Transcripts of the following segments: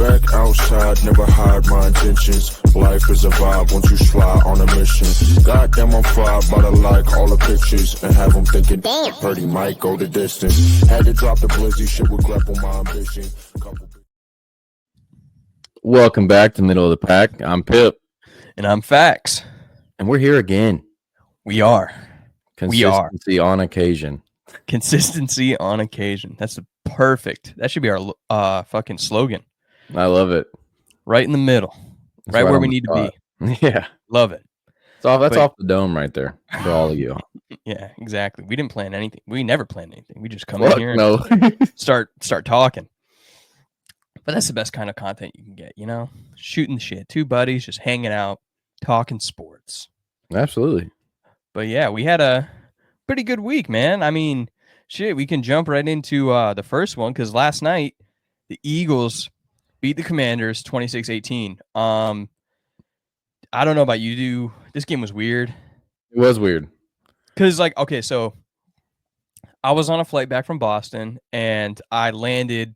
back outside, never hide my intentions. Life is a vibe once you slide on a mission. Goddamn, I'm fly, but I like all the pictures and have them thinking, damn, Purdy might go the distance. Had to drop the blizzy, shit would grapple my ambition. Welcome back to Middle of the Pack. I'm Pip. And I'm Fax. And we're here again. We are. Consistency on occasion. Consistency on occasion. That's perfect. That should be our fucking slogan. I love it. Right in the middle. That's right where we need to be. Yeah. Love it. That's off the dome right there for all of you. Yeah, exactly. We didn't plan anything. We never planned anything. We just come in here and start talking. But that's the best kind of content you can get, you know? Shooting the shit. Two buddies just hanging out, talking sports. Absolutely. But yeah, we had a pretty good week, man. I mean, shit, we can jump right into the first one because last night the Eagles beat the Commanders 26-18. I don't know about you. This game was weird. It was weird. Because, okay, so I was on a flight back from Boston and I landed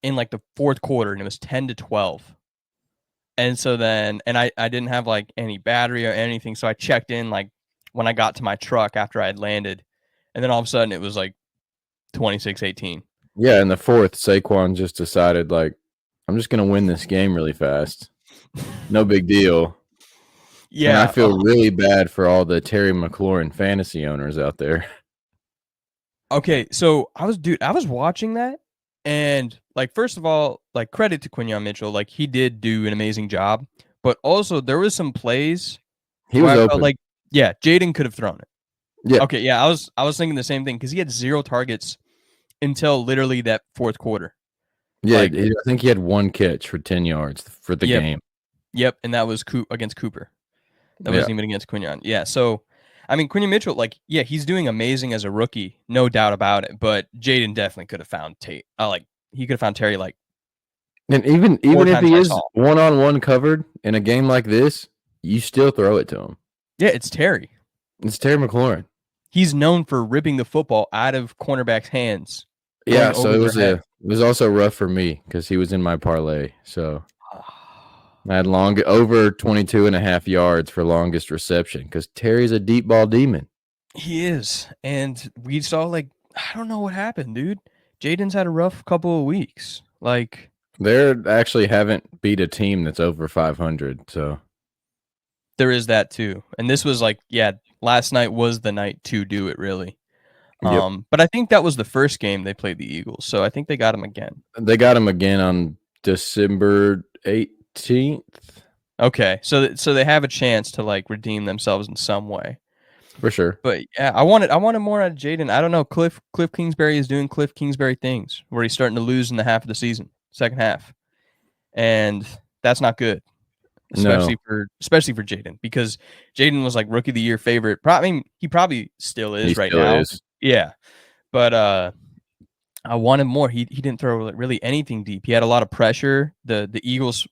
in the fourth quarter and it was 10-12. And so then, I didn't have any battery or anything. So I checked in when I got to my truck after I had landed. And then all of a sudden it was 26-18. Yeah. In the fourth, Saquon just decided I'm just going to win this game really fast. No big deal. Yeah. And I feel really bad for all the Terry McLaurin fantasy owners out there. Okay. So I was watching that. And first of all, credit to Quinyon Mitchell, he did do an amazing job, but also there was some plays he was open. Jaden could have thrown it. Yeah. Okay. Yeah. I was thinking the same thing because he had 0 targets until literally that fourth quarter. Yeah. I think he had 1 catch for 10 yards for the game. Yep. And that was against Cooper. That wasn't even against Quinyon. Yeah. So, I mean, Quinyon Mitchell, he's doing amazing as a rookie, no doubt about it. But Jaden definitely could have found he could have found Terry And even if he is one-on-one covered in a game like this, you still throw it to him. Yeah, it's Terry. It's Terry McLaurin. He's known for ripping the football out of cornerbacks' hands. Yeah, so it was also rough for me because he was in my parlay. So I had over 22.5 yards for longest reception because Terry's a deep ball demon. He is. And we saw I don't know what happened, dude. Jaden's had a rough couple of weeks. They actually haven't beat a team that's over 500, so there is that too. And this was last night was the night to do it, really. Yep. But I think that was the first game they played the Eagles, so I think they got him again. They got him again on December 18th. Okay, so they have a chance to redeem themselves in some way. For sure. But yeah, I wanted more out of Jaden. I don't know. Cliff Kingsbury is doing Cliff Kingsbury things where he's starting to lose in the half of the season, second half. And that's not good. Especially for Jaden, because Jaden was rookie of the year favorite. He probably still is right now. Yeah. But I wanted more. He didn't throw really anything deep. He had a lot of pressure. The Eagles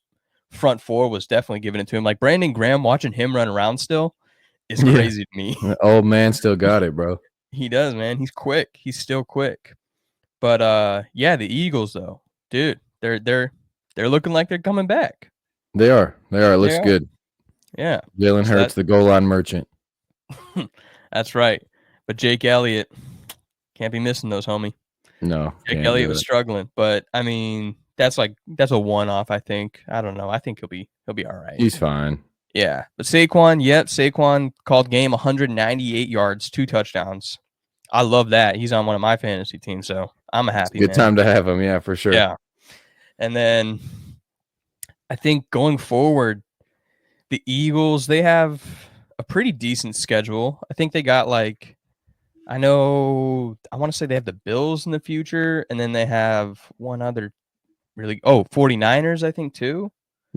front four was definitely giving it to him. Brandon Graham, watching him run around still is crazy to me. The old man still got it, bro. He does, man. He's quick. He's still quick. But the Eagles though, dude, they're looking like they're coming back. They are. It looks good. Yeah. Jalen Hurts, the goal line merchant. That's right. But Jake Elliott can't be missing those, homie. No. Jake Elliott was struggling, but I mean, that's a one-off, I think. I don't know. I think he'll be all right. He's fine. Yeah. But Saquon called game 198 yards, 2 touchdowns. I love that. He's on one of my fantasy teams, so I'm a happy man. Good time to have him, yeah, for sure. Yeah. And then I think going forward, the Eagles, they have a pretty decent schedule. I think they got I want to say they have the Bills in the future, and then they have one other 49ers, I think, too.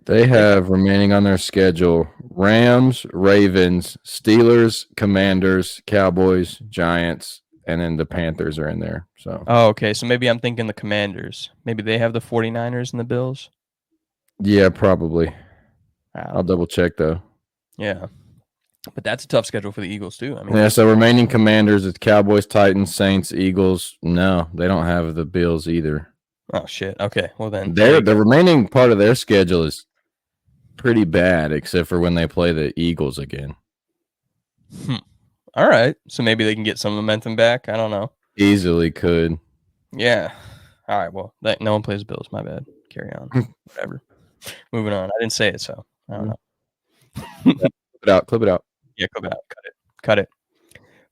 They have remaining on their schedule Rams, Ravens, Steelers, Commanders, Cowboys, Giants, and then the Panthers are in there. So okay. So maybe I'm thinking the Commanders. Maybe they have the 49ers and the Bills. Yeah, probably. I'll double check, though. Yeah. But that's a tough schedule for the Eagles, too. I mean, yeah, so remaining Commanders, it's Cowboys, Titans, Saints, Eagles. No, they don't have the Bills either. Oh shit. Okay. Well then, The remaining part of their schedule is pretty bad, except for when they play the Eagles again. All right. So maybe they can get some momentum back. I don't know. Easily could. Yeah. All right. Well, no one plays Bills. My bad. Carry on. Whatever. Moving on. I didn't say it, so I don't know. Clip it out. Yeah, clip it out. Cut it.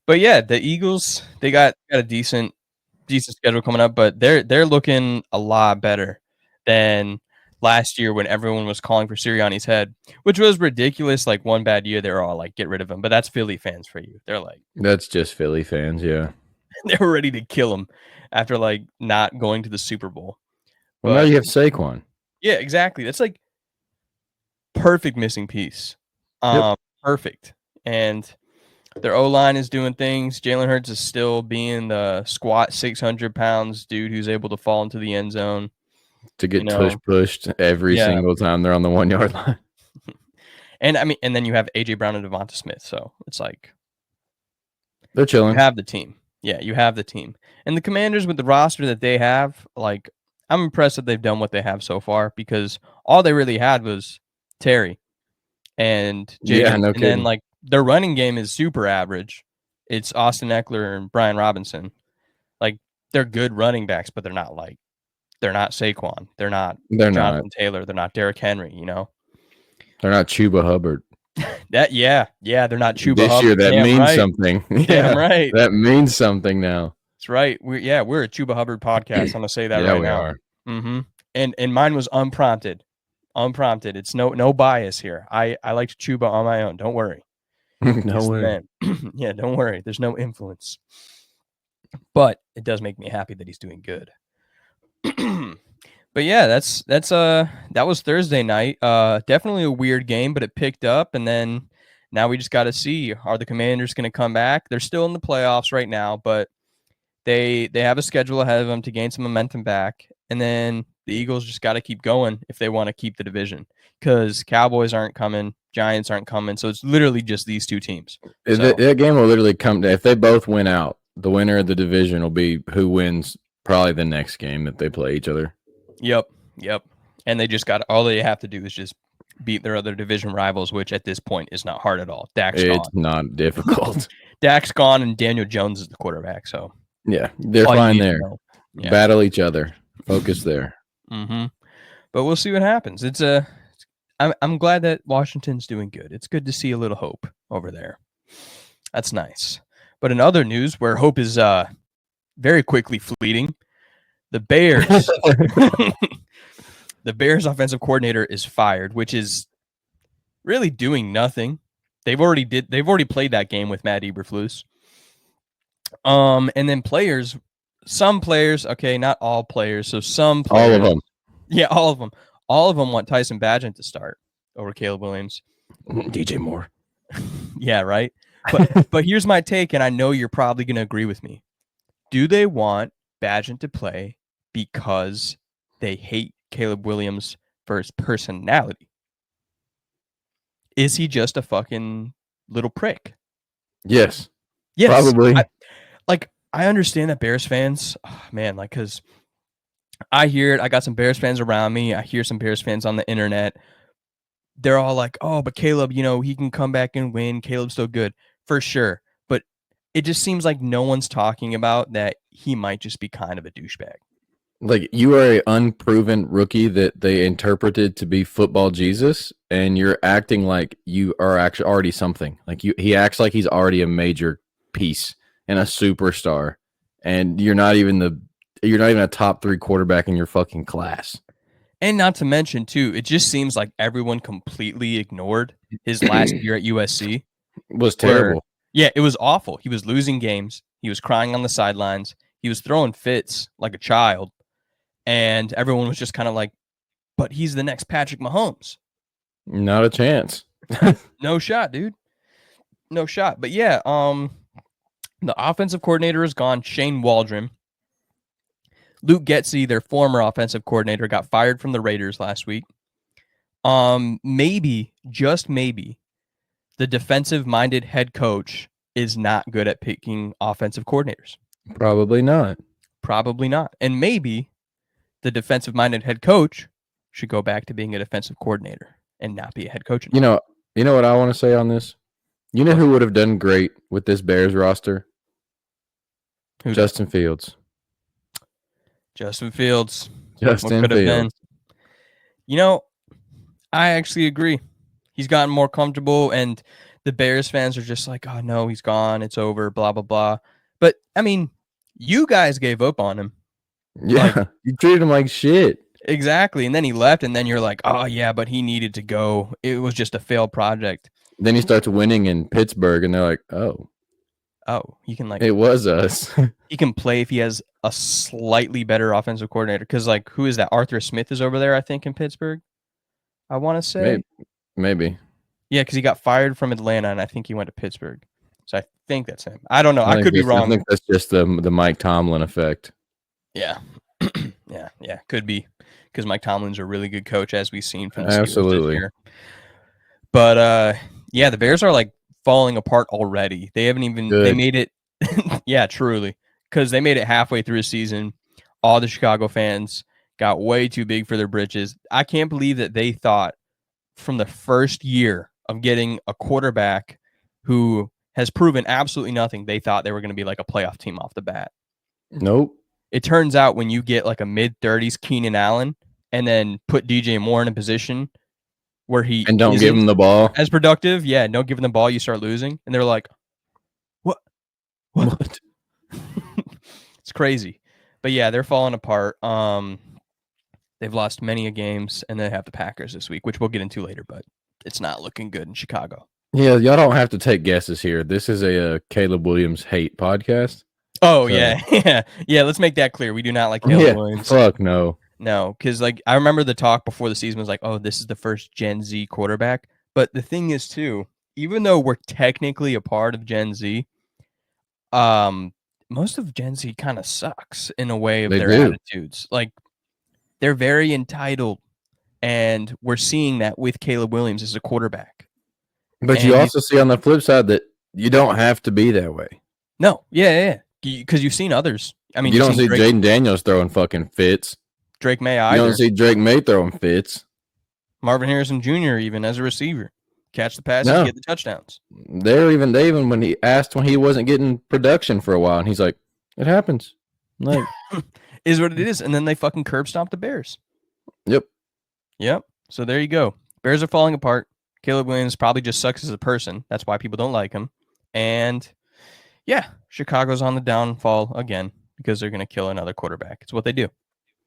But yeah, the Eagles, they got a decent schedule coming up, but they're looking a lot better than last year when everyone was calling for Sirianni's head, which was ridiculous. Like one bad year, they were all like, "Get rid of him." But that's Philly fans for you. They're like, that's just Philly fans, yeah. They were ready to kill him after like not going to the Super Bowl. Well, now you have Saquon. Yeah, exactly. That's like perfect missing piece. Yep. Perfect. And their O-line is doing things. Jalen Hurts is still being the squat 600 pounds dude who's able to fall into the end zone. To get pushed every single time they're on the 1 yard line. And I mean, and then you have AJ Brown and Devonta Smith. So it's like they're chilling. You have the team. Yeah, you have the team. And the Commanders with the roster that they have, like, I'm impressed that they've done what they have so far because all they really had was Terry and Jaden. Yeah, no and kidding. then like their running game is super average. It's Austin Eckler and Brian Robinson. Like they're good running backs, but they're not Saquon. They're not Jonathan Taylor. They're not Derrick Henry, you know? They're not Chuba Hubbard. They're not Chuba this Hubbard. Year that Damn means right. something. Damn right. That means something now. That's right. We're a Chuba Hubbard podcast. I'm gonna say that right now. Are. Mm-hmm. And mine was unprompted. It's no bias here. I liked Chuba on my own. Don't worry. No way. Yeah, don't worry. There's no influence. But it does make me happy that he's doing good. But yeah, that was Thursday night. Definitely a weird game, but it picked up, and then now we just got to see, are the Commanders going to come back? They're still in the playoffs right now, but they have a schedule ahead of them to gain some momentum back, and then the Eagles just got to keep going if they want to keep the division, because Cowboys aren't coming, Giants aren't coming, so it's literally just these two teams. So, that game will literally come to, if they both win out, the winner of the division will be who wins probably the next game that they play each other. Yep. And they just all they have to do is just beat their other division rivals, which at this point is not hard at all. It's not difficult. Dak's gone and Daniel Jones is the quarterback, so yeah, they're fine there. Yeah. Battle each other. Focus there. Mm-hmm. But we'll see what happens. I'm glad that Washington's doing good. It's good to see a little hope over there. That's nice. But in other news, where hope is very quickly fleeting, the Bears, the Bears offensive coordinator is fired, which is really doing nothing. They've already played that game with Matt Eberflus. And then some players, okay, not all players, so some players, all of them. Yeah, all of them. All of them want Tyson Bagent to start over Caleb Williams. DJ Moore. Yeah, right. But here's my take, and I know you're probably going to agree with me. Do they want Bagent to play because they hate Caleb Williams for his personality? Is he just a fucking little prick? Yes. Probably. I understand that Bears fans, because I hear it. I got some Bears fans around me. I hear some Bears fans on the internet. They're all like, oh, but Caleb, he can come back and win. Caleb's so good. For sure. But it just seems like no one's talking about that he might just be kind of a douchebag. Like, you are an unproven rookie that they interpreted to be football Jesus, and you're acting like you are actually already something. Like, he acts like he's already a major piece and a superstar, and you're not even a top 3 quarterback in your fucking class. And not to mention, too, it just seems like everyone completely ignored his last year at USC. It was terrible. Yeah, it was awful. He was losing games. He was crying on the sidelines. He was throwing fits like a child. And everyone was just kind of like, but he's the next Patrick Mahomes. Not a chance. No shot, dude. No shot. But yeah, the offensive coordinator is gone, Shane Waldron. Luke Getsy, their former offensive coordinator, got fired from the Raiders last week. Maybe, just maybe, the defensive-minded head coach is not good at picking offensive coordinators. Probably not. And maybe the defensive-minded head coach should go back to being a defensive coordinator and not be a head coach anymore. You know what I want to say on this? You know who would have done great with this Bears roster? Justin Fields. Justin Fields. Justin What could have been. Fields. You know, I actually agree. He's gotten more comfortable, and the Bears fans are just like, oh, no, he's gone. It's over, blah, blah, blah. But, I mean, you guys gave up on him. Yeah, you treated him like shit. Exactly. And then he left, and then you're like, oh, yeah, but he needed to go. It was just a failed project. Then he starts winning in Pittsburgh, and they're like, oh, he can it was us. he can play if he has a slightly better offensive coordinator. Because, like, who is that? Arthur Smith is over there, I think, in Pittsburgh. I want to say. Maybe. Yeah, because he got fired from Atlanta, and I think he went to Pittsburgh. So I think that's him. I don't know. I could be wrong. I think that's just the Mike Tomlin effect. Yeah. yeah. Could be. Because Mike Tomlin's a really good coach, as we've seen from the Steelers Absolutely. this year. But, yeah, the Bears are, like, falling apart already. They haven't even – they made it – yeah, truly. Because they made it halfway through the season. All the Chicago fans got way too big for their britches. I can't believe that they thought from the first year of getting a quarterback who has proven absolutely nothing, they thought they were going to be like a playoff team off the bat. Nope. It turns out when you get like a mid-30s Keenan Allen and then put DJ Moore in a position where he and don't give him the ball as productive, don't give him the ball, you start losing. And they're like, what? It's crazy. But yeah, they're falling apart. They've lost many games, and they have the Packers this week, which we'll get into later, but it's not looking good in Chicago. Yeah, y'all don't have to take guesses here. This is a Caleb Williams hate podcast. Oh, so. Yeah. Let's make that clear. We do not like Caleb Williams. Fuck no. No, because like I remember the talk before the season was like, oh, this is the first Gen Z quarterback. But the thing is, too, even though we're technically a part of Gen Z, most of Gen Z kind of sucks in a way of their attitudes. Like, they're very entitled, and we're seeing that with Caleb Williams as a quarterback. But you also see on the flip side that you don't have to be that way. No, yeah. Because you've seen others. I mean, you don't see Jaden Daniels throwing fucking fits. Drake May either. You don't see Drake May throwing fits. Marvin Harrison Jr. even as a receiver. Catch the passes, get the touchdowns. They even when he asked when he wasn't getting production for a while, and he's like, it happens. Like is what it is. And then they fucking curb stomp the Bears. Yep. So there you go. Bears are falling apart. Caleb Williams probably just sucks as a person. That's why people don't like him. And yeah, Chicago's on the downfall again because they're going to kill another quarterback. It's what they do.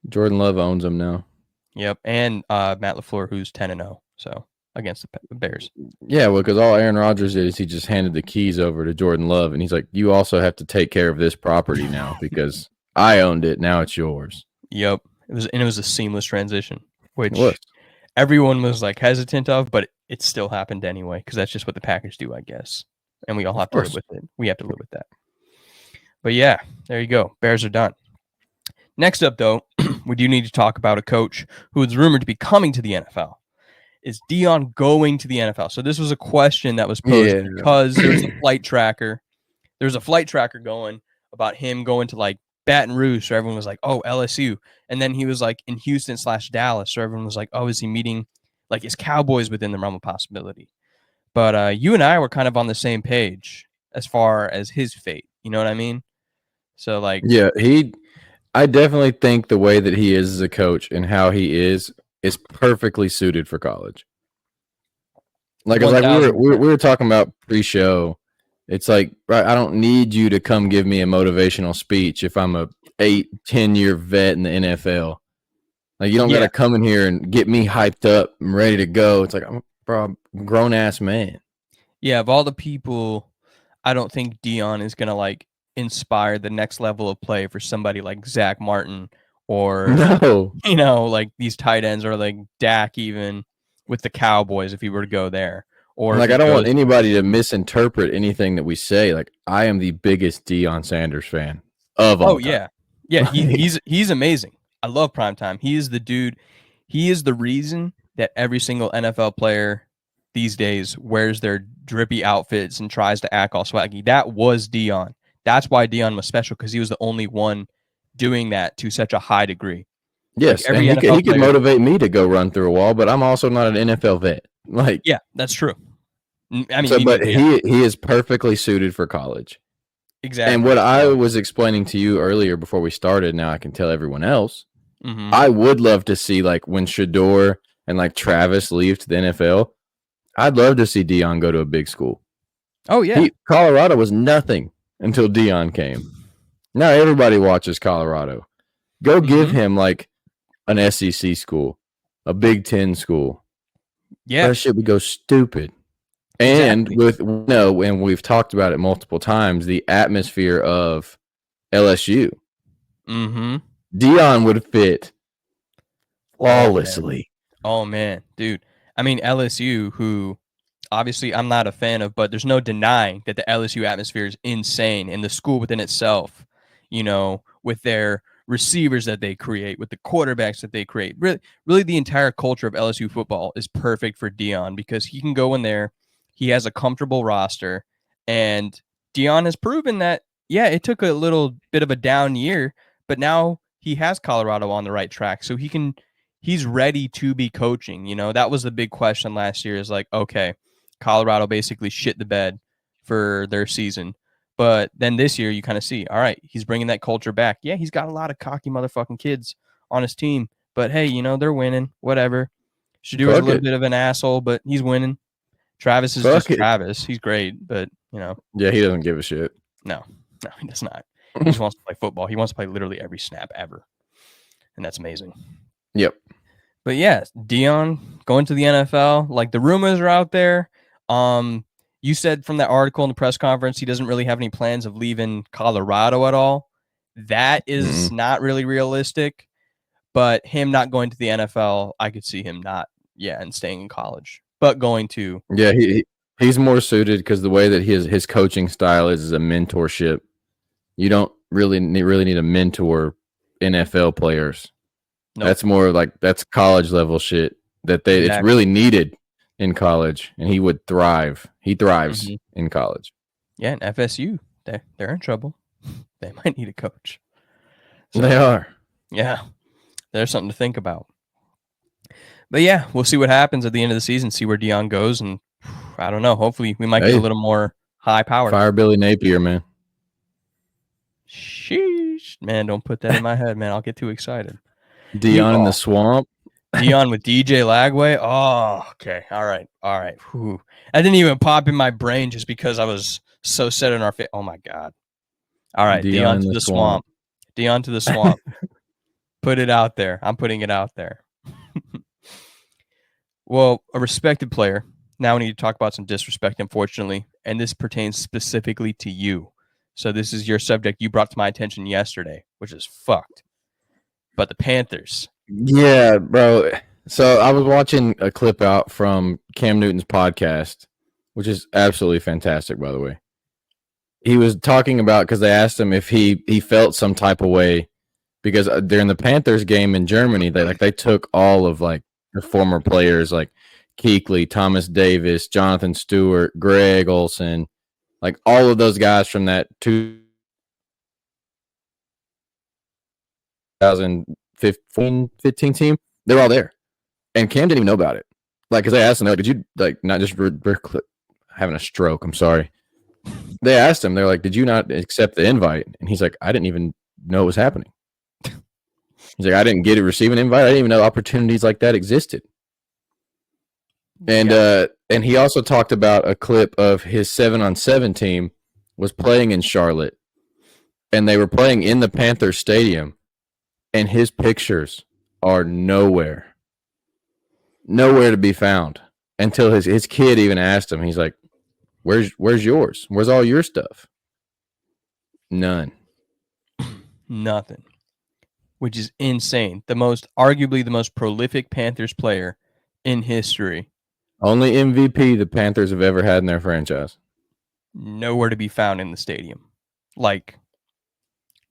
Jordan Love owns them now. Yep. And Matt LaFleur, who's 10-0. So against the Bears. Yeah, well, because all Aaron Rodgers did is he just handed the keys over to Jordan Love. And he's like, you also have to take care of this property now because I owned it. Now it's yours. Yep. It was a seamless transition, which everyone was like hesitant of, but it still happened anyway because that's just what the Packers do, I guess. And we all have to live with it. We have to live with that. But yeah, there you go. Bears are done. Next up, though, we do need to talk about a coach who is rumored to be coming to the NFL. Is Dion going to the NFL? So this was a question that was posed because there's a flight tracker. There's a flight tracker going about him going to like Baton Rouge. So everyone was like, oh, LSU. And then he was like in Houston/Dallas. So everyone was like, oh, is he meeting like his Cowboys within the realm of possibility? But you and I were kind of on the same page as far as his fate. You know what I mean? So like, yeah, I definitely think the way that he is as a coach and how he is perfectly suited for college. Like we were talking about pre-show. It's like, right, I don't need you to come give me a motivational speech if I'm a 8-10 year vet in the NFL. Like you don't got to come in here and get me hyped up and ready to go. It's like I'm a grown ass man. Yeah, of all the people, I don't think Dion is gonna like inspire the next level of play for somebody like Zach Martin or like these tight ends or like Dak even with the Cowboys if he were to go there. Or like I don't want anybody to misinterpret anything that we say. Like I am the biggest Deion Sanders fan of all time. Yeah, he's amazing. I love primetime. He is the dude. He is the reason that every single NFL player these days wears their drippy outfits and tries to act all swaggy. That was Dion. That's why Dion was special because he was the only one doing that to such a high degree. Yes, every and NFL he could player. motivate me to go run through a wall, but I'm also not an NFL vet. Like, Yeah, that's true. I mean, so, me but neither. Yeah, he is perfectly suited for college. And exactly. what I was explaining to you earlier before we started, now I can tell everyone else. Mm-hmm. I would love to see like when Shador and like Travis leave to the NFL. I'd love to see Dion go to a big school. Oh yeah. Colorado was nothing until Dion came. Now everybody watches Colorado. Go give Mm-hmm. him like an SEC school, a Big Ten school. Yeah. That shit would go stupid. And Exactly. and we've talked about it multiple times, the atmosphere of LSU. Mm-hmm. Dion would fit Oh man. flawlessly. Oh man, dude. I mean LSU, who obviously I'm not a fan of, but there's no denying that the LSU atmosphere is insane, and the school within itself, with their receivers that they create, with the quarterbacks that they create. Really the entire culture of LSU football is perfect for Dion because he can go in there, he has a comfortable roster, and Dion has proven that, yeah, it took a little bit of a down year, but now he has Colorado on the right track. So he's ready to be coaching. That was the big question last year is like, okay, Colorado basically shit the bed for their season. But then this year, you kind of see, all right, he's bringing that culture back. Yeah, he's got a lot of cocky motherfucking kids on his team. But hey, they're winning. Whatever. Shadur's a Fuck little it. bit of an asshole, but he's winning. Travis is just Fuck it. Travis. He's great, but, Yeah, he doesn't give a shit. no, he does not. He just wants to play football. He wants to play literally every snap ever. And that's amazing. Yep. But yeah, Dion going to the NFL. Like the rumors are out there. You said from that article in the press conference he doesn't really have any plans of leaving Colorado at all. That is not really realistic. But him not going to the NFL, I could see him not, and staying in college, but going to. Yeah, he's more suited because the way that his coaching style is a mentorship. You don't really need a mentor NFL players. Nope. That's more like that's college level shit that it's really needed in college, and he would thrive. He thrives in college. Yeah, and FSU, they're in trouble. They might need a coach. So, they are. Yeah, there's something to think about. But yeah, we'll see what happens at the end of the season, see where Dion goes, and I don't know. Hopefully we might get a little more high power. Fire Billy Napier, man. Sheesh. Man, don't put that in my head, man. I'll get too excited. Dion in the swamp. Dion with DJ Lagway. Oh, okay. All right. Whew. That didn't even pop in my brain just because I was so set in our face. Oh my God. All right. Dion to the swamp. Dion to the swamp. Put it out there. I'm putting it out there. Well, a respected player. Now we need to talk about some disrespect, unfortunately. And this pertains specifically to you. So this is your subject you brought to my attention yesterday, which is fucked. But the Panthers. Yeah, bro. So I was watching a clip out from Cam Newton's podcast, which is absolutely fantastic, by the way. He was talking about, because they asked him if he felt some type of way, because during the Panthers game in Germany, they took all of like the former players like Kuechly, Thomas Davis, Jonathan Stewart, Greg Olsen, like all of those guys from that 2015 team, they're all there. And Cam didn't even know about it. Like, because they asked him, like, did you, like, not just having a stroke? I'm sorry. They asked him, they're like, did you not accept the invite? And he's like, I didn't even know it was happening. He's like, I didn't receive an invite. I didn't even know opportunities like that existed. And and he also talked about a clip of his 7-on-7 team was playing in Charlotte, and they were playing in the Panthers stadium, and his pictures are nowhere to be found until his kid even asked him. He's like, where's yours? Where's all your stuff? None. Nothing. Which is insane. Arguably the most prolific Panthers player in history. Only MVP the Panthers have ever had in their franchise. Nowhere to be found in the stadium. Like,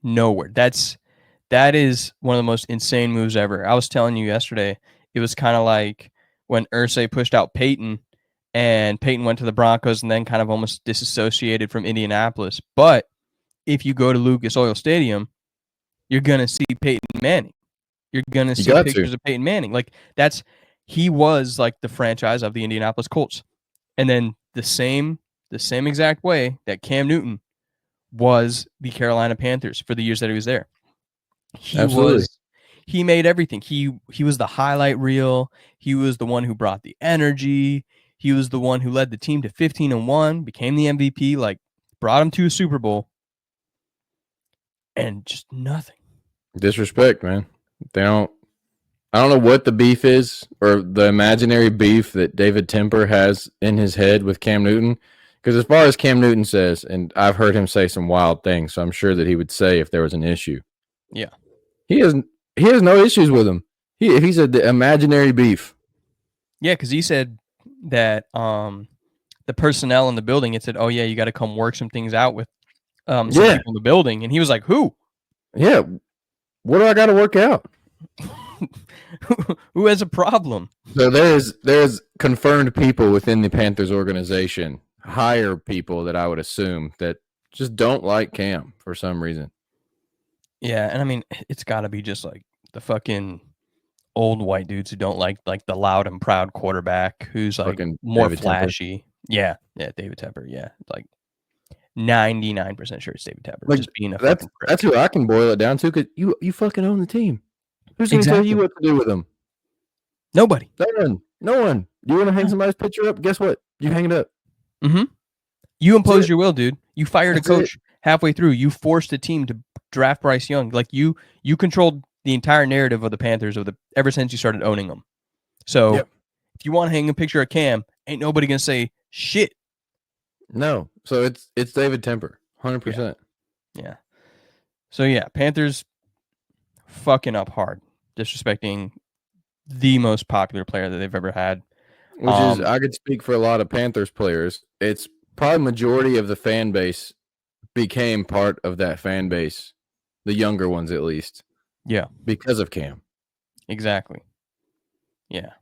nowhere. That is one of the most insane moves ever. I was telling you yesterday, it was kind of like when Irsay pushed out Peyton, and Peyton went to the Broncos and then kind of almost disassociated from Indianapolis. But if you go to Lucas Oil Stadium, you're going to see Peyton Manning. You're gonna see pictures of Peyton Manning. Like he was like the franchise of the Indianapolis Colts. And then the same exact way that Cam Newton was the Carolina Panthers for the years that he was there. He made everything. He was the highlight reel. He was the one who brought the energy. He was the one who led the team to 15-1, became the MVP, like brought him to a Super Bowl. And just nothing. Disrespect, man. I don't know what the beef is or the imaginary beef that David Tepper has in his head with Cam Newton. Because as far as Cam Newton says, and I've heard him say some wild things, so I'm sure that he would say if there was an issue. Yeah. He has no issues with him. He said the imaginary beef. Yeah, because he said that the personnel in the building had said, "Oh yeah, you got to come work some things out with some people in the building," and he was like, "Who? Yeah, what do I got to work out? Who has a problem?" So there's confirmed people within the Panthers organization, higher people that I would assume that just don't like Cam for some reason. Yeah, and I mean, it's got to be just like the fucking old white dudes who don't like the loud and proud quarterback who's like fucking more David flashy. Tepper. Yeah, David Tepper. Yeah, like 99% sure it's David Tepper. Like, just being a that's fucking prick. That's who I can boil it down to because you fucking own the team. Who's going to tell you what to do with them? Nobody. No one. You want to hang somebody's picture up? Guess what? You hang it up. Mm-hmm. You imposed your will, dude. You fired a coach halfway through. You forced the team to draft Bryce Young. Like you controlled the entire narrative of the Panthers ever since you started owning them. So if you want to hang a picture of Cam, ain't nobody gonna say shit. No. So it's David Tepper, 100%. Yeah. So yeah, Panthers fucking up hard, disrespecting the most popular player that they've ever had. Which is, I could speak for a lot of Panthers players. It's probably majority of the fan base became part of that fan base, the younger ones at least. Yeah. Because of Cam. Exactly. Yeah.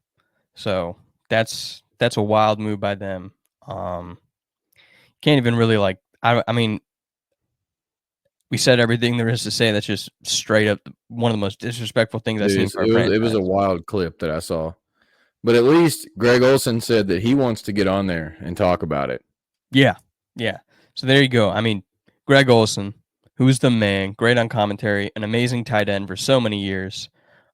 So that's a wild move by them. Can't even really I mean, we said everything there is to say. That's just straight up one of the most disrespectful things I've seen for a franchise. It was a wild clip that I saw. But at least Greg Olsen said that he wants to get on there and talk about it. Yeah. Yeah. So there you go. I mean, Greg Olsen, who's the man, great on commentary, an amazing tight end for so many years.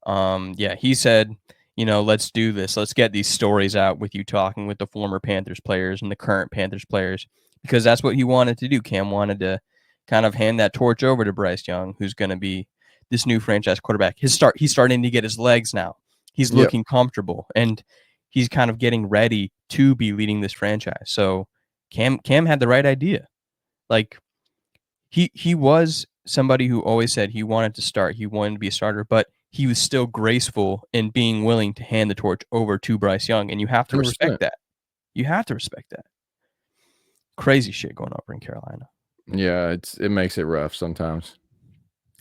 He said, let's do this. Let's get these stories out with you talking with the former Panthers players and the current Panthers players, because that's what he wanted to do. Cam wanted to kind of hand that torch over to Bryce Young, who's going to be this new franchise quarterback. He's starting to get his legs now. He's looking comfortable, and he's kind of getting ready to be leading this franchise. So Cam had the right idea. Like he was somebody who always said he wanted to start. He wanted to be a starter, but he was still graceful in being willing to hand the torch over to Bryce Young, and you have to 100%. respect that. You have to respect that. Crazy shit going on in Carolina. Yeah, it makes it rough sometimes.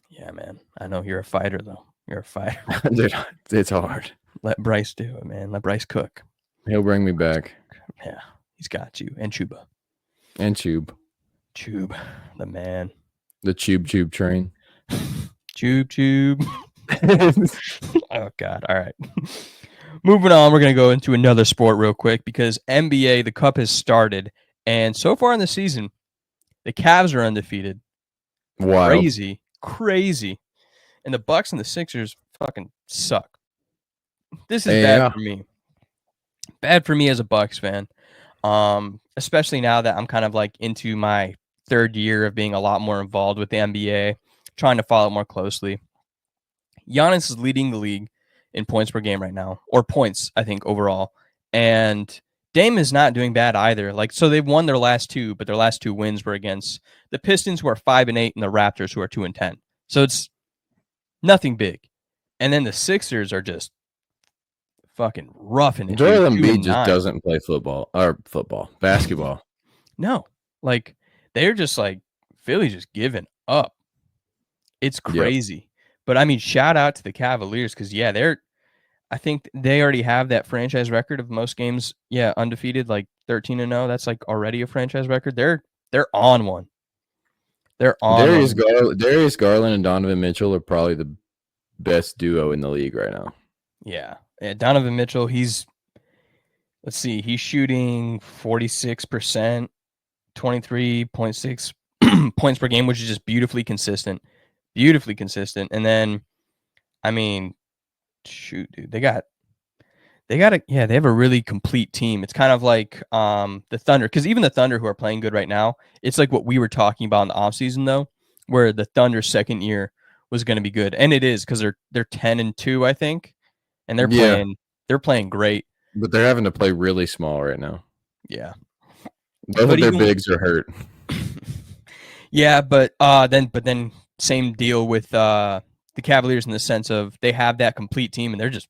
Yeah, man. I know you're a fighter, though. You're a fighter. Dude, it's hard. Let Bryce do it, man. Let Bryce cook. He'll bring me back. Yeah, he's got you. And Chuba. And Tube. Tube, the man. The Tube train. Tube. Oh, God. All right. Moving on, we're going to go into another sport real quick because NBA, the Cup has started. And so far in the season, the Cavs are undefeated. Wow. Crazy. And the Bucks and the Sixers fucking suck. This is bad for me. Bad for me as a Bucks fan. Especially now that I'm kind of like into my third year of being a lot more involved with the NBA, trying to follow it more closely. Giannis is leading the league in points per game right now, or points, I think, overall. And Dame is not doing bad either. So they've won their last two, but their last two wins were against the Pistons, who are 5-8, and the Raptors, who are 2-10. So it's nothing big. And then the Sixers are just fucking roughing it. Joel Embiid just doesn't play basketball. No, they're just Philly just giving up. It's crazy. Yep. But I mean, shout out to the Cavaliers because I think they already have that franchise record of most games. Yeah, undefeated, 13-0. That's already a franchise record. They're on one. They're on. Darius Garland and Donovan Mitchell are probably the best duo in the league right now. Yeah. Donovan Mitchell, he's shooting 46%, 23.6 points per game, which is just beautifully consistent. And then, I mean, shoot, dude, they have a really complete team. It's kind of like the Thunder, because even the Thunder, who are playing good right now, it's like what we were talking about in the offseason, though, where the Thunder's second year was going to be good, and it is, because they're 10-2, I think, and they're playing great. But they're having to play really small right now. Yeah, both of their bigs are hurt. Yeah, but then same deal with the Cavaliers in the sense of they have that complete team, and they're just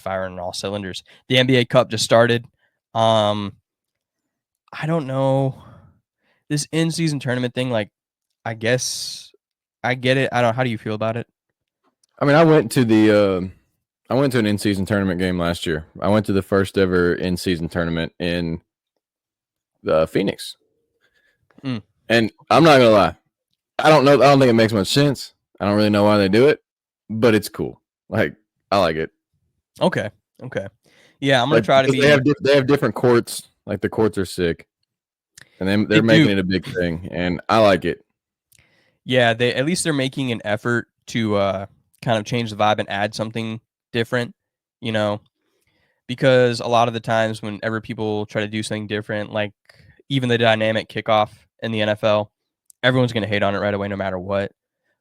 firing on all cylinders. The NBA Cup just started. I don't know, this in-season tournament thing. Like, I guess I get it. I don't know. How do you feel about it? I mean, I went to an in-season tournament game last year. I went to the first ever in-season tournament in Phoenix. And I'm not gonna lie, I don't think it makes much sense. I don't really know why they do it, but it's cool. Like, I like it. Okay. Yeah, I'm gonna try to be. They have different courts. Like, the courts are sick, and they're making it a big thing, and I like it. Yeah, they're making an effort to kind of change the vibe and add something different, because a lot of the times whenever people try to do something different, like even the dynamic kickoff in the NFL, everyone's going to hate on it right away no matter what.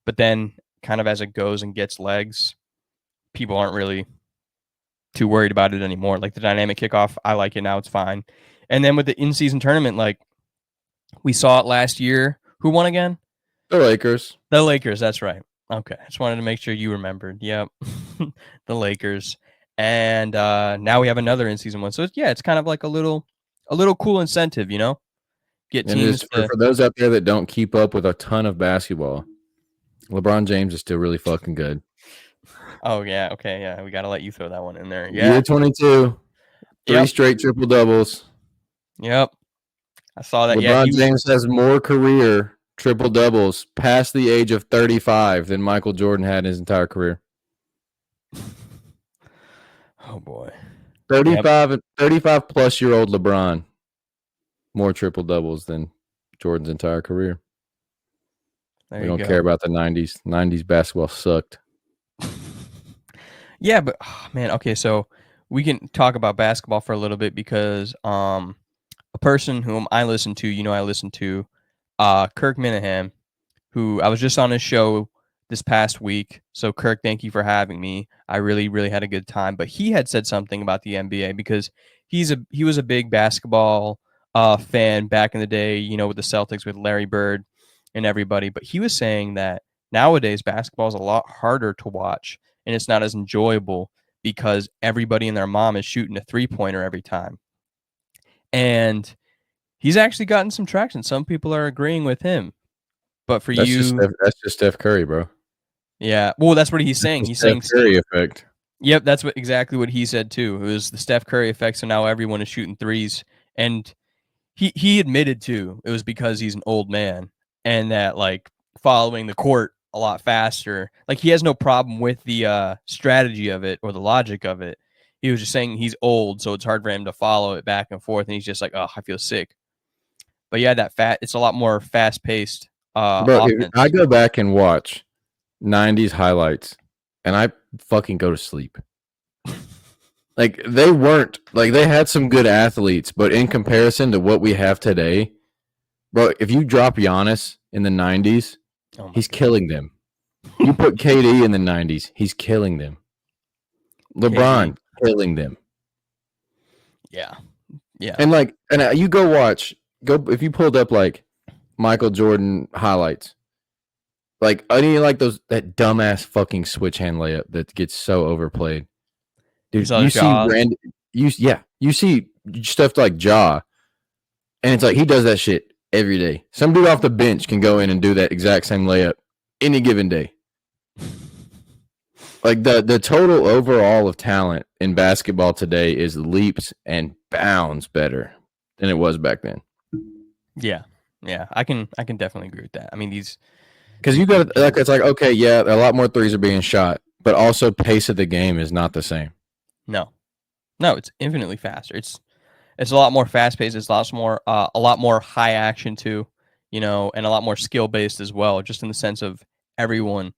But then kind of as it goes and gets legs, people aren't really too worried about it anymore. Like the dynamic kickoff, I like it now. It's fine. And then with the in-season tournament, like we saw it last year. Who won again? The Lakers. The Lakers, that's right. Okay. I just wanted to make sure you remembered. Yep. The Lakers. And now we have another in-season one. So it's kind of like a little cool incentive, Get teams for those out there that don't keep up with a ton of basketball, LeBron James is still really fucking good. Oh, yeah. Okay, yeah. We got to let you throw that one in there. Yeah. Year 22, three straight triple-doubles. Yep. I saw that. LeBron James has more career triple-doubles past the age of 35 than Michael Jordan had in his entire career. Oh, boy. 35-plus-year-old LeBron. More triple-doubles than Jordan's entire career. We don't care about the 90s. 90s basketball sucked. Yeah, but, man, okay, so we can talk about basketball for a little bit because a person whom I listen to, Kirk Minahan, who I was just on his show this past week. So, Kirk, thank you for having me. I really, really had a good time. But he had said something about the NBA because he was a big basketball fan back in the day, with the Celtics, with Larry Bird and everybody. But he was saying that nowadays basketball is a lot harder to watch and it's not as enjoyable because everybody and their mom is shooting a three-pointer every time. And he's actually gotten some traction. Some people are agreeing with him. But for that's just Steph Curry, bro. Yeah. Well, that's what he's saying. He's saying Curry effect. Yep, that's exactly what he said too. It was the Steph Curry effect. So now everyone is shooting threes. And he admitted too, it was because he's an old man and that like following the court a lot faster. Like he has no problem with the strategy of it or the logic of it. He was just saying he's old, so it's hard for him to follow it back and forth. And he's just like, oh, I feel sick. But yeah, it's a lot more fast paced. Bro, I go back and watch 90s highlights and I fucking go to sleep. Like they had some good athletes, but in comparison to what we have today, bro, if you drop Giannis in the 90s, he's killing them. You put KD in the 90s, he's killing them. LeBron killing them. Yeah. And you if you pulled up like Michael Jordan highlights, like any like that dumbass fucking switch hand layup that gets so overplayed. Dude, you see stuff like Ja, and it's like he does that shit every day. Some dude off the bench can go in and do that exact same layup any given day. Like the total overall of talent in basketball today is leaps and bounds better than it was back then. Yeah, I can definitely agree with that. I mean, because you got like it's like okay, yeah, a lot more threes are being shot, But also, pace of the game is not the same. No, it's infinitely faster. It's a lot more fast paced. It's a lot more high action too, and a lot more skill based as well. Just in the sense of everyone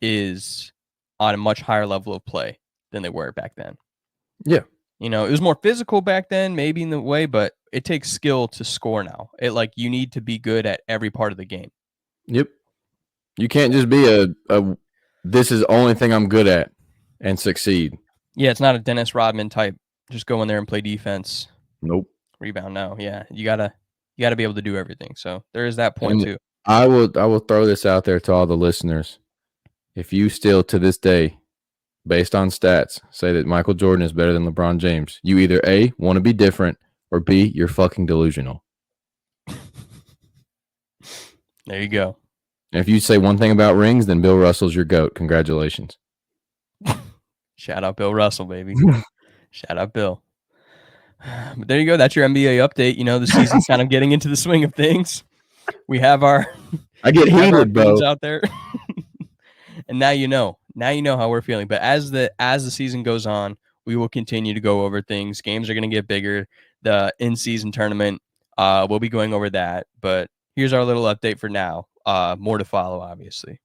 is on a much higher level of play than they were back then. Yeah. It was more physical back then, maybe in the way, but it takes skill to score now. You need to be good at every part of the game. Yep. You can't just be a this is the only thing I'm good at and succeed. Yeah, it's not a Dennis Rodman type. Just go in there and play defense. Nope. Rebound. No, yeah, you gotta be able to do everything. So there is that point too. I will throw this out there to all the listeners. If you still to this day, based on stats, say that Michael Jordan is better than LeBron James, you either A, want to be different, or B, you're fucking delusional. There you go. And if you say one thing about rings, then Bill Russell's your GOAT. Congratulations. Shout out Bill Russell, baby. Shout out Bill. But there you go. That's your NBA update. The season's kind of getting into the swing of things. We have our I get heated, bro. Out there. And now you know how we're feeling. But as the season goes on, we will continue to go over things. Games are going to get bigger. The in-season tournament, we'll be going over that. But here's our little update for now. More to follow, obviously.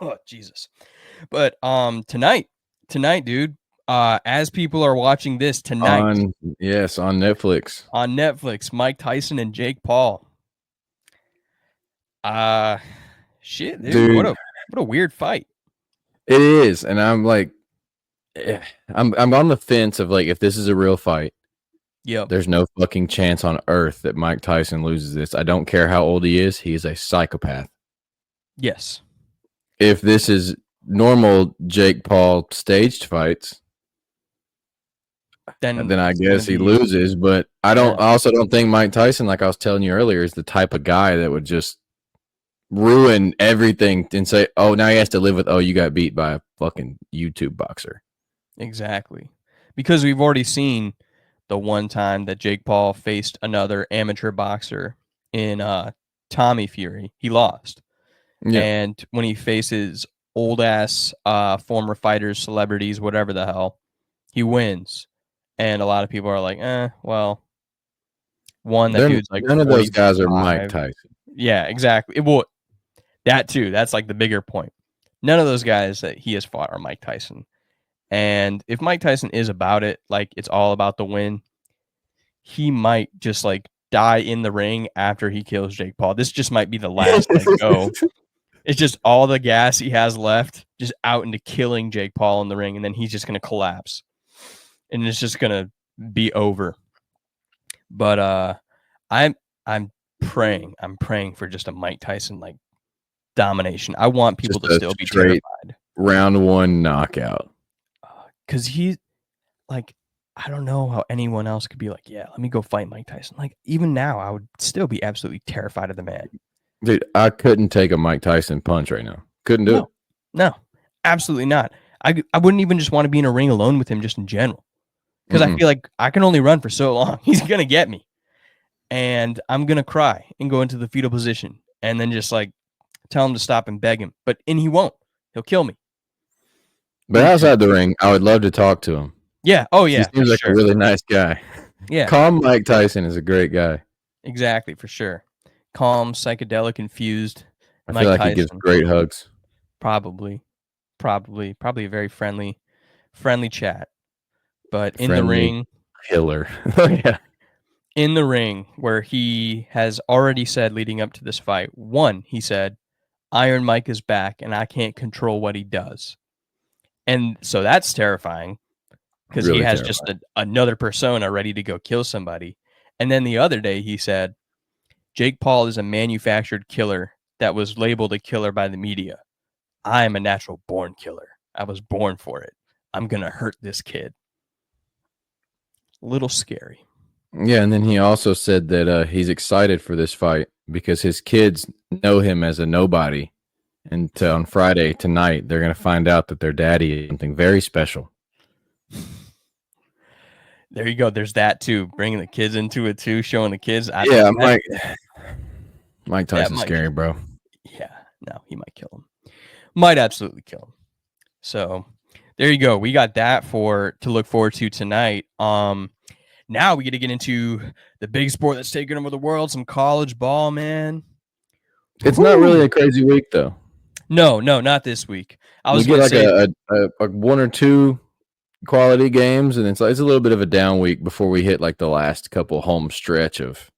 Oh, Jesus. But tonight, dude, as people are watching this tonight. On Netflix. On Netflix, Mike Tyson and Jake Paul. Shit, dude. What a weird fight. It is, and I'm like, I'm on the fence of like, if this is a real fight, there's no fucking chance on earth that Mike Tyson loses this. I don't care how old he is a psychopath. Yes. If this is normal Jake Paul staged fights, then I guess he loses. But I also don't think Mike Tyson, like I was telling you earlier, is the type of guy that would just ruin everything and say, oh, now he has to live with, oh, you got beat by a fucking YouTube boxer. Exactly. Because we've already seen the one time that Jake Paul faced another amateur boxer in Tommy Fury. He lost. Yeah. And when he faces old ass former fighters, celebrities, whatever the hell, he wins. And a lot of people are like, well, dude's like none of those guys are Mike Tyson. Yeah, exactly. Well, that too. That's like the bigger point. None of those guys that he has fought are Mike Tyson. And if Mike Tyson is about it, like it's all about the win, he might just like die in the ring after he kills Jake Paul. This just might be the last go. It's just all the gas he has left, just out into killing Jake Paul in the ring, and then he's just gonna collapse, and it's just gonna be over. But I'm praying for just a Mike Tyson like domination. I want people to still be terrified. Round one knockout. Because he, like, I don't know how anyone else could be like, yeah, let me go fight Mike Tyson. Like, even now, I would still be absolutely terrified of the man. Dude, I couldn't take a Mike Tyson punch right now. Couldn't do it. No, absolutely not. I wouldn't even just want to be in a ring alone with him just in general. Because I feel like I can only run for so long. He's going to get me. And I'm going to cry and go into the fetal position. And then just, like, tell him to stop and beg him. And he won't. He'll kill me. But outside the ring, I would love to talk to him. Yeah. Oh, yeah. He seems like a really nice guy. Yeah. Calm Mike Tyson is a great guy. Exactly, for sure. Calm, psychedelic infused. I feel like Tyson. He gives great hugs. Probably a very friendly chat. But in the ring, killer. Yeah. In the ring, where he has already said leading up to this fight, he said, Iron Mike is back and I can't control what he does. And so that's terrifying because he has just another persona ready to go kill somebody. And then the other day he said, Jake Paul is a manufactured killer that was labeled a killer by the media. I am a natural born killer. I was born for it. I'm going to hurt this kid. A little scary. Yeah, and then he also said that he's excited for this fight because his kids know him as a nobody. And on Friday tonight, they're going to find out that their daddy is something very special. There you go. There's that too. Bringing the kids into it too, showing the kids. Mike Tyson's scary, bro. Yeah, no, he might kill him. Might absolutely kill him. So there you go. We got that to look forward to tonight. Now we get to get into the big sport that's taking over the world, some college ball, man. It's not really a crazy week, though. No, not this week. I was we going get to like say a one or two quality games, and it's a little bit of a down week before we hit like the last couple home stretch of.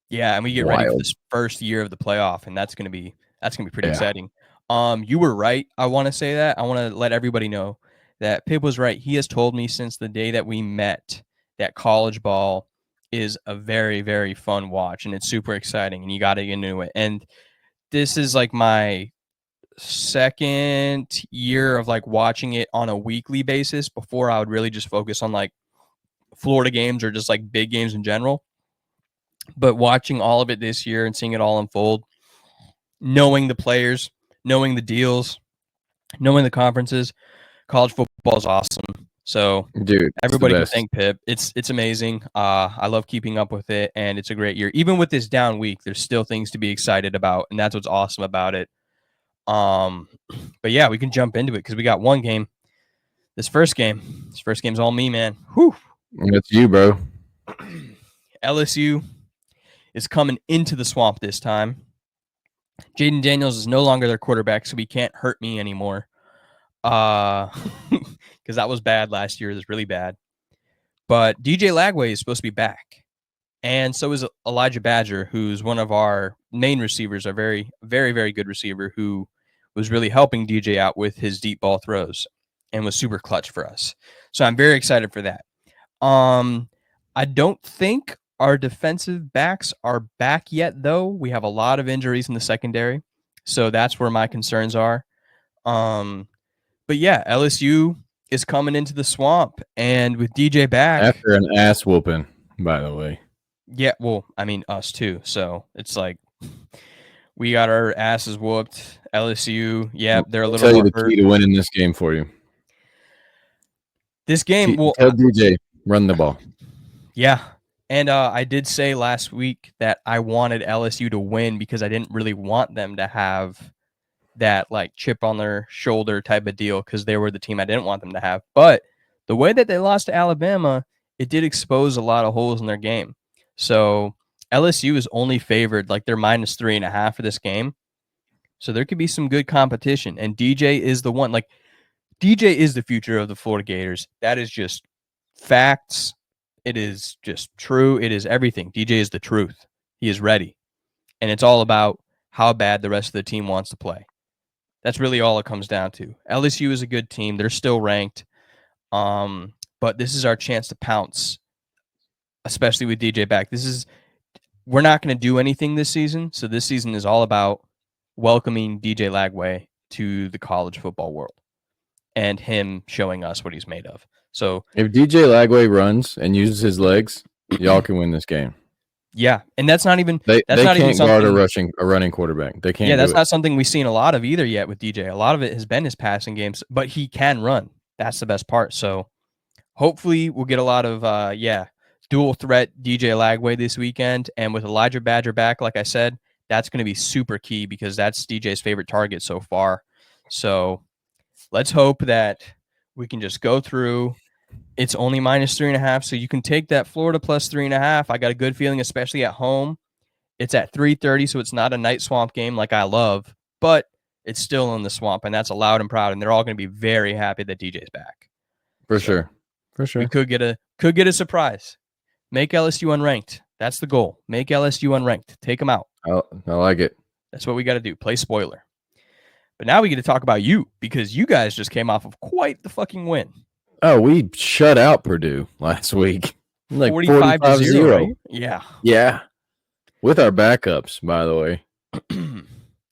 Yeah, and we get ready for this first year of the playoff, and that's gonna be pretty exciting. You were right. I want to say that. I want to let everybody know that Pip was right. He has told me since the day that we met that college ball is a very, very fun watch, and it's super exciting, and you got to get into it. And this is like my second year of like watching it on a weekly basis. Before, I would really just focus on like Florida games or just like big games in general. But watching all of it this year and seeing it all unfold, knowing the players, knowing the deals, knowing the conferences, college football is awesome. So, dude, everybody can thank Pip. It's amazing. I love keeping up with it, and it's a great year. Even with this down week, there's still things to be excited about, and that's what's awesome about it. But yeah, we can jump into it because we got one game. This first game's all me, man. Whew. It's you, bro. LSU is coming into the swamp this time. Jaden Daniels is no longer their quarterback, so he can't hurt me anymore. Because that was bad last year. It was really bad. But DJ Lagway is supposed to be back. And so is Elijah Badger, who's one of our main receivers, a very, very, very good receiver who was really helping DJ out with his deep ball throws and was super clutch for us. So I'm very excited for that. I don't think our defensive backs are back yet, though. We have a lot of injuries in the secondary. So that's where my concerns are. But yeah, LSU is coming into the swamp. And with DJ back. After an ass whooping, by the way. Yeah, well, I mean, us too. So it's like we got our asses whooped. LSU, yeah, they're a little I'll tell more you the key to winning this game for you. This game, tell DJ, run the ball. Yeah. And I did say last week that I wanted LSU to win because I didn't really want them to have that like chip on their shoulder type of deal because they were the team I didn't want them to have. But the way that they lost to Alabama, it did expose a lot of holes in their game. So LSU is only favored, like they're -3.5 for this game. So there could be some good competition. And DJ is the one. Like DJ is the future of the Florida Gators. That is just facts. It is just true. It is everything. DJ is the truth. He is ready. And it's all about how bad the rest of the team wants to play. That's really all it comes down to. LSU is a good team. They're still ranked. But this is our chance to pounce, especially with DJ back. We're not going to do anything this season. So this season is all about welcoming DJ Lagway to the college football world and him showing us what he's made of. So if DJ Lagway runs and uses his legs, y'all can win this game. Yeah, and that's not even they not can't even guard a running quarterback. They can't. Yeah, that's not something we've seen a lot of either yet with DJ. A lot of it has been his passing games, but he can run. That's the best part. So hopefully we'll get a lot of dual threat DJ Lagway this weekend, and with Elijah Badger back, like I said, that's going to be super key because that's DJ's favorite target so far. So let's hope that we can just go through. It's only -3.5, so you can take that Florida +3.5. I got a good feeling, especially at home. It's at 3:30, so it's not a night swamp game like I love, but it's still in the swamp, and that's loud and proud, and they're all going to be very happy that DJ's back. For sure. We could get a surprise. Make LSU unranked. That's the goal. Make LSU unranked. Take them out. I like it. That's what we got to do. Play spoiler. But now we get to talk about you because you guys just came off of quite the fucking win. Oh, we shut out Purdue last week. Like 45-0, right? Yeah. Yeah. With our backups, by the way.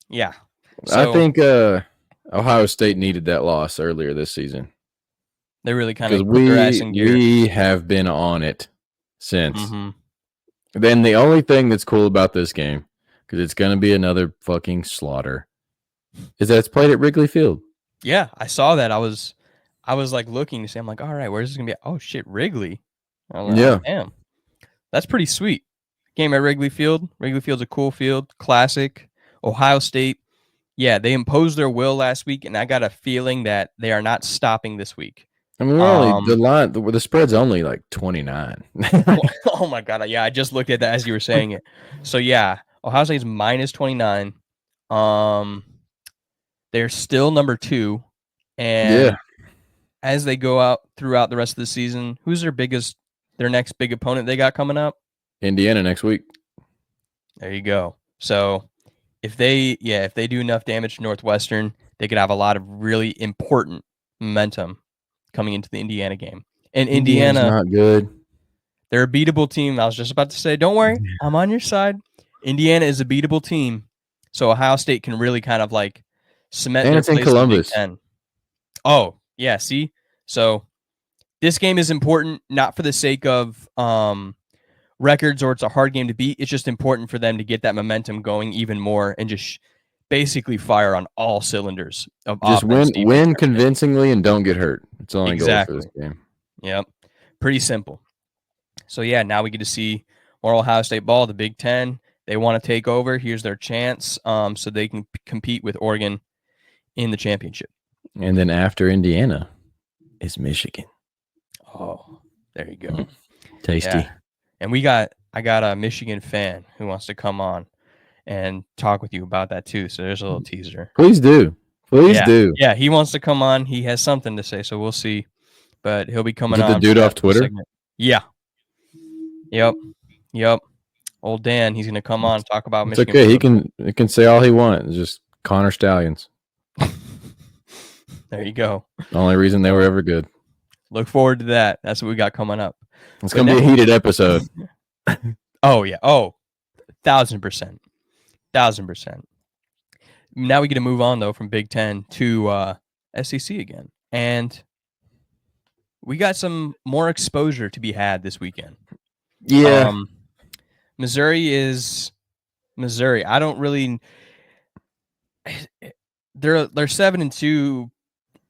Yeah. So, I think Ohio State needed that loss earlier this season. They really kind of put their ass in gear. We have been on it since. Mm-hmm. Then the only thing that's cool about this game, because it's going to be another fucking slaughter, is that it's played at Wrigley Field. Yeah, I saw that. I was like looking to see. I'm like, all right, where's this gonna be? Oh shit, Wrigley. Like, yeah, oh, damn, that's pretty sweet. Game at Wrigley Field. Wrigley Field's a cool field, classic. Ohio State Yeah, they imposed their will last week, and I got a feeling that they are not stopping this week. I mean, the spread's only like 29. Oh my god, yeah, I just looked at that as you were saying it. So yeah, Ohio State's minus 29. They're still number 2, and as they go out throughout the rest of the season, who's their next big opponent they got coming up? Indiana next week. There you go. So if they do enough damage to Northwestern, they could have a lot of really important momentum coming into the Indiana game. And Indiana's Indiana, not good. they're a beatable team. I was just about to say, don't worry, I'm on your side. Indiana is a beatable team, so Ohio State can really kind of like cement And their it's in place in the Big Columbus. Ten. Oh, yeah, see? So this game is important, not for the sake of records or it's a hard game to beat. It's just important for them to get that momentum going even more and just basically fire on all cylinders of Just offense. win convincingly and don't get hurt. It's only goal for this game. Yep. Pretty simple. So yeah, now we get to see more Ohio State ball, the Big Ten. They want to take over. Here's their chance so they can compete with Oregon in the championship. And then after Indiana is Michigan. Oh, there you go. Tasty. Yeah. And I got a Michigan fan who wants to come on and talk with you about that too. So there's a little teaser. Please do. Please do. Yeah, he wants to come on. He has something to say, so we'll see. But he'll be coming Is it on. the dude off Twitter? Segment. Yeah. Yep. Old Dan, he's gonna come on and talk about It's Michigan. okay. He can say all he wants. It's just Connor Stallions. There you go. The only reason they were ever good. Look forward to that. That's what we got coming up. It's gonna be a heated episode. Oh yeah. Oh, 1,000%. 1,000%. Now we get to move on though from Big Ten to SEC again, and we got some more exposure to be had this weekend. Yeah. Missouri is Missouri. I don't really. They're 7-2,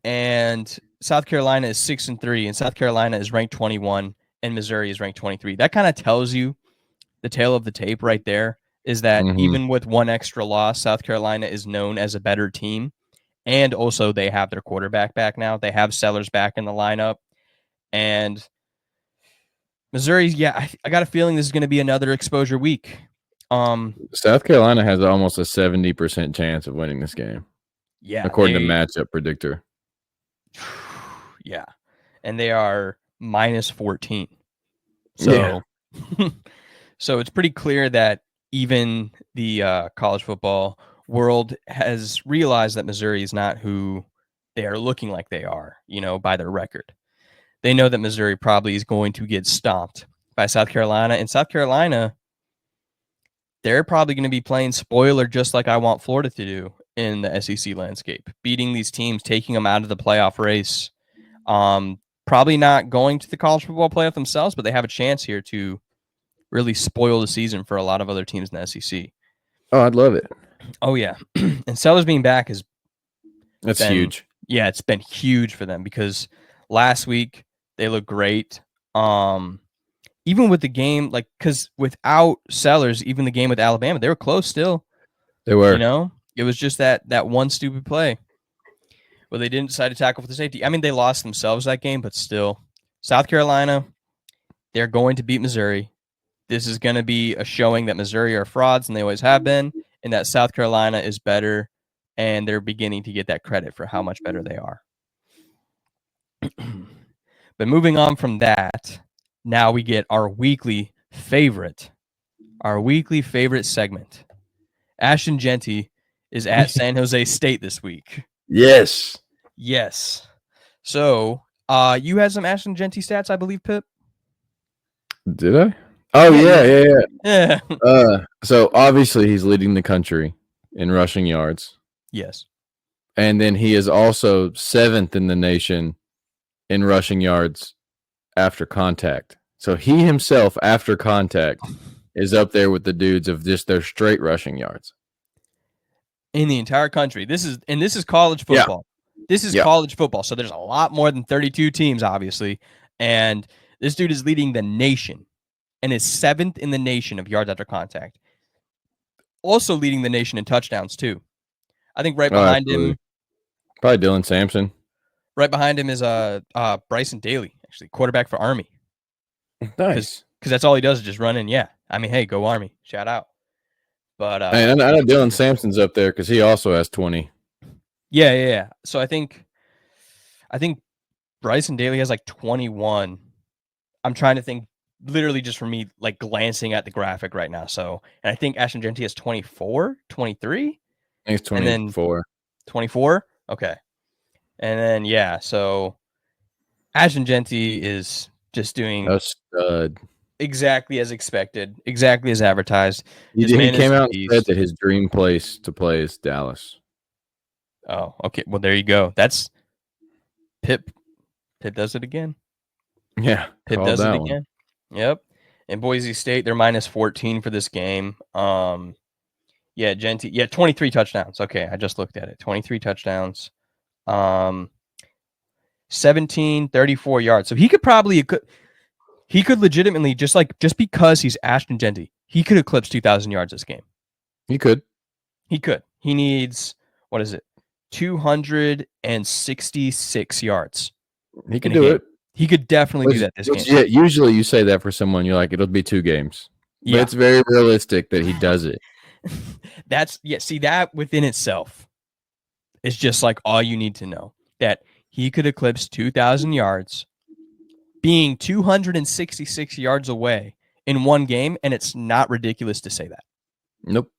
and South Carolina is 6-3, and South Carolina is ranked 21, and Missouri is ranked 23. That kind of tells you the tale of the tape right there. Is that even with one extra loss, South Carolina is known as a better team, and also they have their quarterback back now. They have Sellers back in the lineup, and Missouri, I got a feeling this is going to be another exposure week. South Carolina has almost a 70% chance of winning this game. Yeah, according to Matchup Predictor. Yeah, and they are minus 14. So, so it's pretty clear that even the college football world has realized that Missouri is not who they are looking like they are, by their record. They know that Missouri probably is going to get stomped by South Carolina. And South Carolina, they're probably going to be playing spoiler just like I want Florida to do in the SEC landscape. Beating these teams, taking them out of the playoff race. Probably not going to the college football playoff themselves, but they have a chance here to really spoil the season for a lot of other teams in the SEC. Oh, I'd love it. Oh, yeah. And Sellers being back That's huge. Yeah, it's been huge for them because last week they looked great. Even with the game, because without Sellers, even the game with Alabama, they were close still. They were. It was just that one stupid play where they didn't decide to tackle for the safety. I mean, they lost themselves that game, but still. South Carolina, they're going to beat Missouri. This is going to be a showing that Missouri are frauds, and they always have been, and that South Carolina is better, and they're beginning to get that credit for how much better they are. But moving on from that, now we get our weekly favorite segment. Ashton Genty is at San Jose State this week. Yes. So, you had some Ashton Genty stats, I believe, Pip? Did I? Oh, yeah. So, obviously, he's leading the country in rushing yards. Yes. And then he is also 7th in the nation in rushing yards after contact. So, he himself, after contact, is up there with the dudes of just their straight rushing yards. In the entire country. This is college football. Yeah. This is college football. So there's a lot more than 32 teams, obviously. And this dude is leading the nation and is 7th in the nation of yards after contact. Also leading the nation in touchdowns, too. I think right Oh, behind absolutely. him, Probably Dylan Sampson. right behind him is Bryson Daly, actually quarterback for Army. Nice. Because that's all he does is just run in. Yeah, I mean, hey, go Army, shout out. But And I know Dylan Sampson's up there because he also has 20. Yeah. So I think Bryson Daly has like 21. I'm trying to think, literally just for me, like glancing at the graphic right now. So, and I think Ashton Genty has 24, 23. I think it's And then 24. 24. Okay. And then yeah, so Ashton Genty is just doing A stud. exactly as expected, exactly as advertised. He came out and said that his dream place to play is Dallas. Oh, okay. Well, there you go. That's Pip. Pip does it again. Yeah, Pip does it again. Yep. And Boise State, they're minus 14 for this game. Yeah, Genty. Yeah, 23 touchdowns. Okay, I just looked at it. 23 touchdowns. 17, 34 yards. So he could legitimately just because he's Ashton Genty, he could eclipse 2,000 yards this game. He could. He needs, what is it? 266 yards. He could do it. He could definitely do that this game. Yeah, usually you say that for someone, you're like, it'll be 2 games. But it's very realistic that he does it. See, that within itself is just like all you need to know. That he could eclipse 2,000 yards, being 266 yards away in one game, and it's not ridiculous to say that. Nope.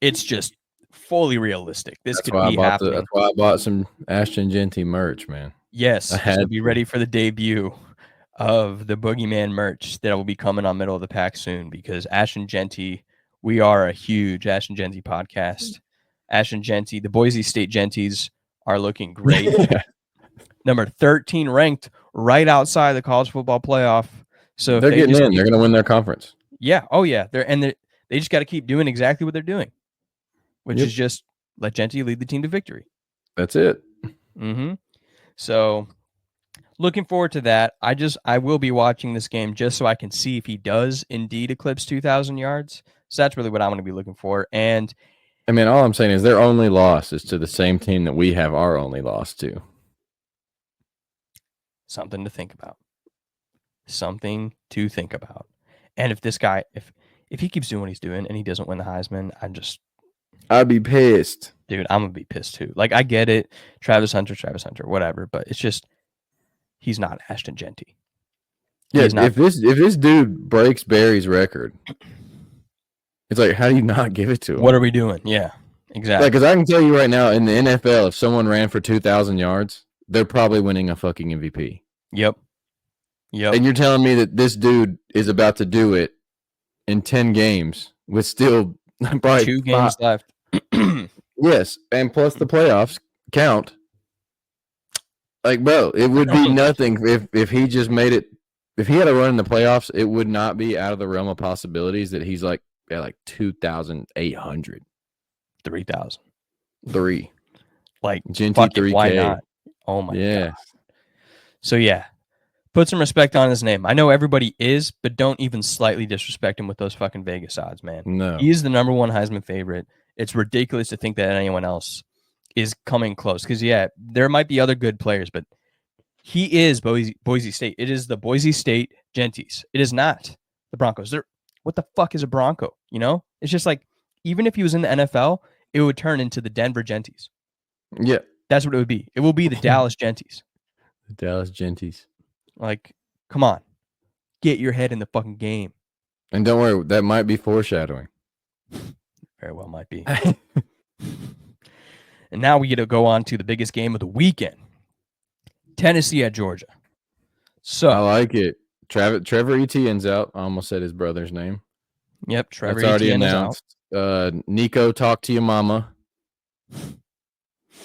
It's just fully realistic. This could be happening. That's why I bought some Ashton Genty merch, man. Yes, I had to be ready for the debut of the Boogeyman merch that will be coming on Middle of the Pack soon, because Ashton Genty, we are a huge Ashton Genty podcast. Ashton Genty, the Boise State Genties are looking great. Number 13 ranked, right outside the college football playoff. So they're getting in. They're going to win their conference. Yeah. Oh, yeah. They just got to keep doing exactly what they're doing, which is just let Genty lead the team to victory. That's it. Mm-hmm. So looking forward to that. I will be watching this game just so I can see if he does indeed eclipse 2,000 yards. So that's really what I'm going to be looking for. And I mean, all I'm saying is their only loss is to the same team that we have our only loss to. Something to think about. And if this guy, if he keeps doing what he's doing and he doesn't win the Heisman, I'd be pissed. Dude, I'm going to be pissed too. Like, I get it. Travis Hunter, whatever. But it's just, he's not Ashton Genty. Yeah, if this dude breaks Barry's record, it's like, how do you not give it to him? What are we doing? Yeah, exactly. Because I can tell you right now, in the NFL, if someone ran for 2,000 yards, they're probably winning a fucking MVP. Yep. And you're telling me that this dude is about to do it in 10 games with still probably 2 games left. Yes, and plus the playoffs count. Like, bro, it would be nothing if he just made it. If he had a run in the playoffs, it would not be out of the realm of possibilities that he's like at like 2,800. 3,000. 3. Like, Genty 3K. Why not? Oh my God. So yeah, put some respect on his name. I know everybody is, but don't even slightly disrespect him with those fucking Vegas odds, man. No. He is the number 1 Heisman favorite. It's ridiculous to think that anyone else is coming close. Because, yeah, there might be other good players, but he is Boise State. It is the Boise State Genties. It is not the Broncos. What the fuck is a Bronco? You know? It's just like, even if he was in the NFL, it would turn into the Denver Genties. Yeah. That's what it would be. It will be the Dallas Genties. The Dallas Genties. Like, come on. Get your head in the fucking game. And don't worry, that might be foreshadowing. Very well might be. And now we get to go on to the biggest game of the weekend. Tennessee at Georgia. So I like it. Trevor Etienne's out. I almost said his brother's name. Yep, Trevor That's already Etienne announced. is out. Nico, talk to your mama.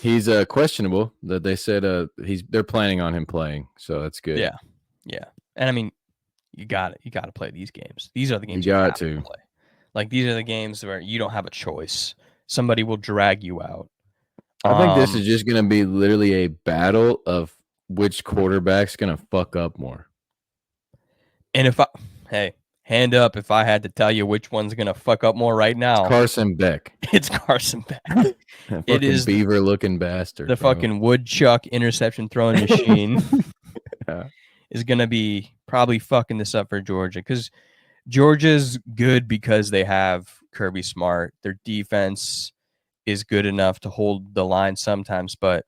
He's questionable. That they said they're planning on him playing, so that's good. Yeah. And I mean, you got to play these games. These are the games you got to play. Like, these are the games where you don't have a choice. Somebody will drag you out. I think this is just going to be literally a battle of which quarterback's going to fuck up more. And Hand up if I had to tell you which one's gonna fuck up more right now. Carson Beck. It's Carson Beck. That It is fucking beaver looking bastard. the bro. fucking woodchuck interception throwing machine Yeah. is gonna be probably fucking this up for Georgia, because Georgia's good because they have Kirby Smart. Their defense is good enough to hold the line sometimes, but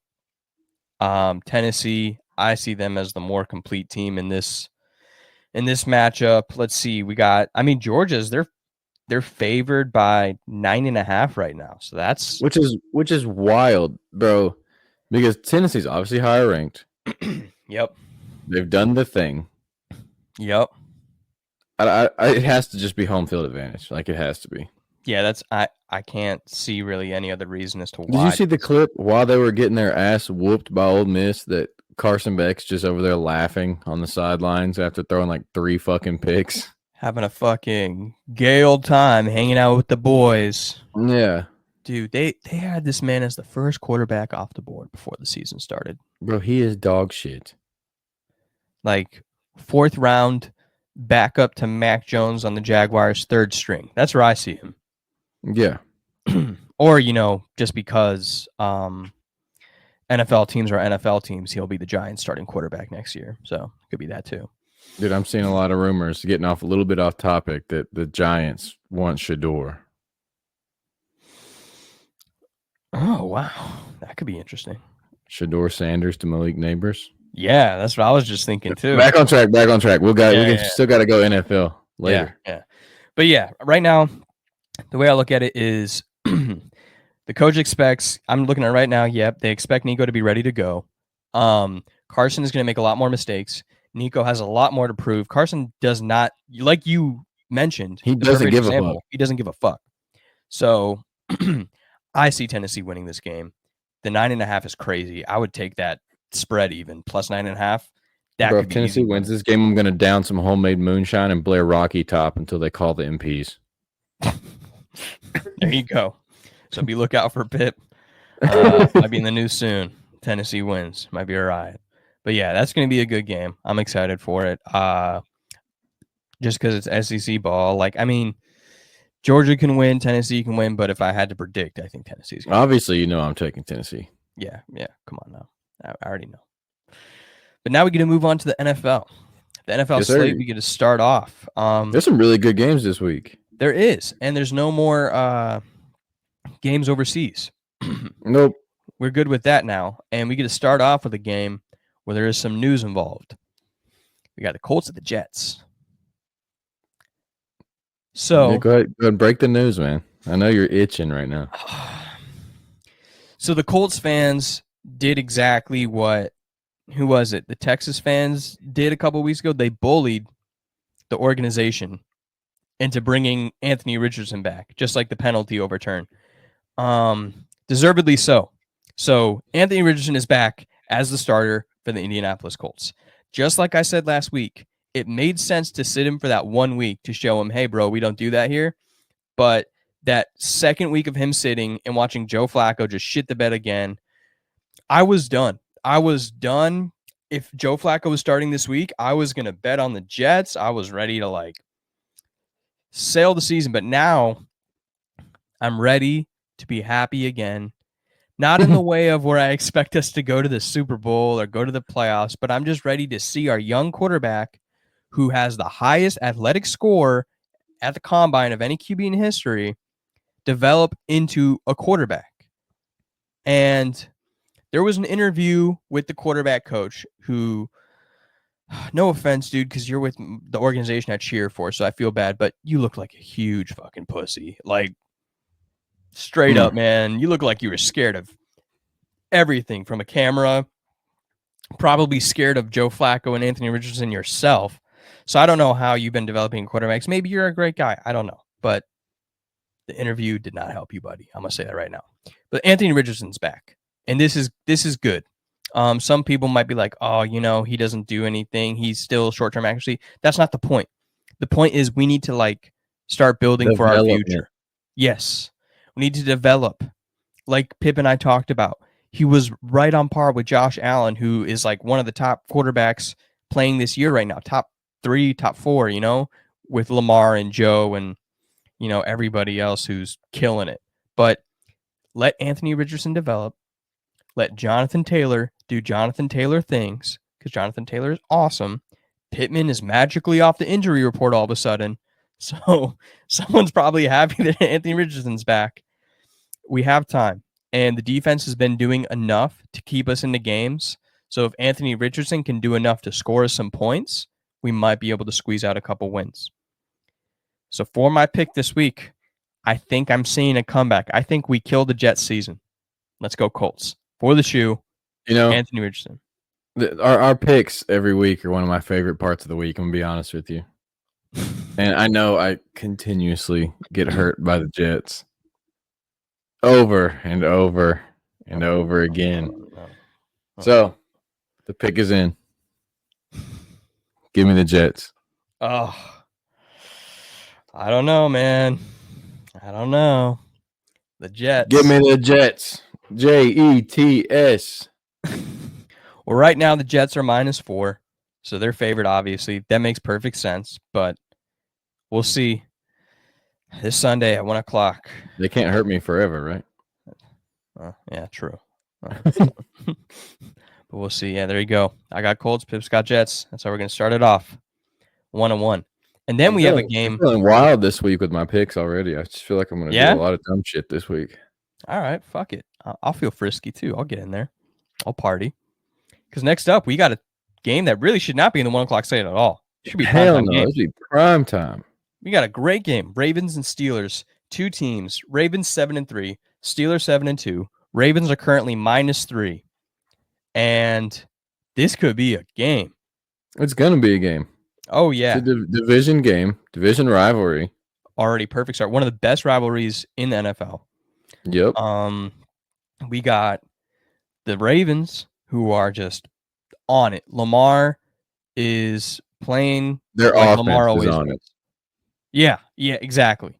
Tennessee, I see them as the more complete team in this matchup. Let's see, Georgia's they're favored by 9.5 right now, so that's which is wild, bro, because Tennessee's obviously higher ranked. Yep. They've done the thing. Yep. It has to just be home field advantage. Like, it has to be. Yeah, that's I can't see really any other reason as to why. Did you see the clip while they were getting their ass whooped by Ole Miss that Carson Beck's just over there laughing on the sidelines after throwing like 3 fucking picks? Having a fucking gay old time hanging out with the boys. Yeah. Dude, they had this man as the first quarterback off the board before the season started. Bro, he is dog shit. Like 4th round, backup to Mac Jones on the Jaguars, 3rd string. That's where I see him. Yeah. Or, just because NFL teams are NFL teams, he'll be the Giants starting quarterback next year. So it could be that too. Dude, I'm seeing a lot of rumors, getting off a little bit off topic, that the Giants want Shador. Oh, wow. That could be interesting. Shador Sanders to Malik Neighbors. Yeah, that's what I was just thinking too. Back on track. Still got to go NFL later. Yeah. But yeah, right now, the way I look at it is the coach expects, I'm looking at it right now, yep, they expect Nico to be ready to go. Carson is going to make a lot more mistakes. Nico has a lot more to prove. Carson does not, like you mentioned, he doesn't give a fuck. He doesn't give a fuck. So I see Tennessee winning this game. The 9.5 is crazy. I would take that spread even, plus 9.5. Bro, if Tennessee wins this game, I'm going to down some homemade moonshine and blare Rocky Top until they call the MPs. There you go. So be lookout for Pip. Might be in the news soon. Tennessee wins. Might be all right. But yeah, that's going to be a good game. I'm excited for it. Just because it's SEC ball. Georgia can win, Tennessee can win, but if I had to predict, I think Tennessee's going to win. Obviously, I'm taking Tennessee. Yeah. Come on now. I already know. But now we get to move on to the NFL. The NFL slate, we get to start off. There's some really good games this week. There is, and there's no more games overseas. Nope. We're good with that now, and we get to start off with a game where there is some news involved. We got the Colts at the Jets. So yeah, go ahead, break the news, man. I know you're itching right now. So the Colts fans did exactly what, who was it? The Texas fans did a couple weeks ago. They bullied the organization into bringing Anthony Richardson back, just like the penalty overturn. Deservedly so. So Anthony Richardson is back as the starter for the Indianapolis Colts. Just like I said last week, it made sense to sit him for that 1 week to show him, hey, bro, we don't do that here. But that second week of him sitting and watching Joe Flacco just shit the bed again, I was done. If Joe Flacco was starting this week, I was going to bet on the Jets. I was ready to sail the season. But now I'm ready to be happy again. Not in the way of where I expect us to go to the Super Bowl or go to the playoffs, but I'm just ready to see our young quarterback who has the highest athletic score at the combine of any QB in history develop into a quarterback. And there was an interview with the quarterback coach who, no offense, dude, because you're with the organization I cheer for, so I feel bad, but you look like a huge fucking pussy. Straight up, man. You look like you were scared of everything from a camera, probably scared of Joe Flacco and Anthony Richardson yourself. So I don't know how you've been developing quarterbacks. Maybe you're a great guy. I don't know. But the interview did not help you, buddy. I'm going to say that right now. But Anthony Richardson's back. And this is good. Some people might be like, oh, he doesn't do anything. He's still short-term accuracy. That's not the point. The point is we need to start building for our future. Yes. We need to develop. Like Pip and I talked about, he was right on par with Josh Allen, who is one of the top quarterbacks playing this year right now. Top 3, top 4, with Lamar and Joe and, everybody else who's killing it. But let Anthony Richardson develop. Let Jonathan Taylor do Jonathan Taylor things, because Jonathan Taylor is awesome. Pittman is magically off the injury report all of a sudden. So someone's probably happy that Anthony Richardson's back. We have time. And the defense has been doing enough to keep us in the games. So if Anthony Richardson can do enough to score us some points, we might be able to squeeze out a couple wins. So for my pick this week, I think I'm seeing a comeback. I think we kill the Jets season. Let's go Colts. For the shoe, Anthony Richardson. Our picks every week are one of my favorite parts of the week. I'm going to be honest with you. And I know I continuously get hurt by the Jets. Over and over and over again. So, the pick is in. Give me the Jets. Oh, I don't know, man. I don't know. The Jets. Give me the Jets. Jets. Well, right now the Jets are -4, so they're favored, obviously. That makes perfect sense, but we'll see this Sunday at 1 o'clock. They can't hurt me forever, right? Yeah, true. But we'll see. Yeah, there you go. I got Colts. Pip's got Jets. That's how we're going to start it off. 1-1. And then we have a game. I'm feeling wild this week with my picks already. I just feel like I'm going to do a lot of dumb shit this week. All right, fuck it. I'll feel frisky too. I'll get in there. I'll party. Because next up, we got a game that really should not be in the 1 o'clock slate at all. It should be hell no. It should be prime time. We got a great game. Ravens and Steelers. Two teams. Ravens 7-3. Steelers 7-2. Ravens are currently -3. And this could be a game. It's going to be a game. Oh, yeah. It's a division game. Division rivalry. Already perfect start. One of the best rivalries in the NFL. Yep. We got the Ravens, who are just on it. Lamar is playing their like offense Lamar always is on it. Yeah, exactly.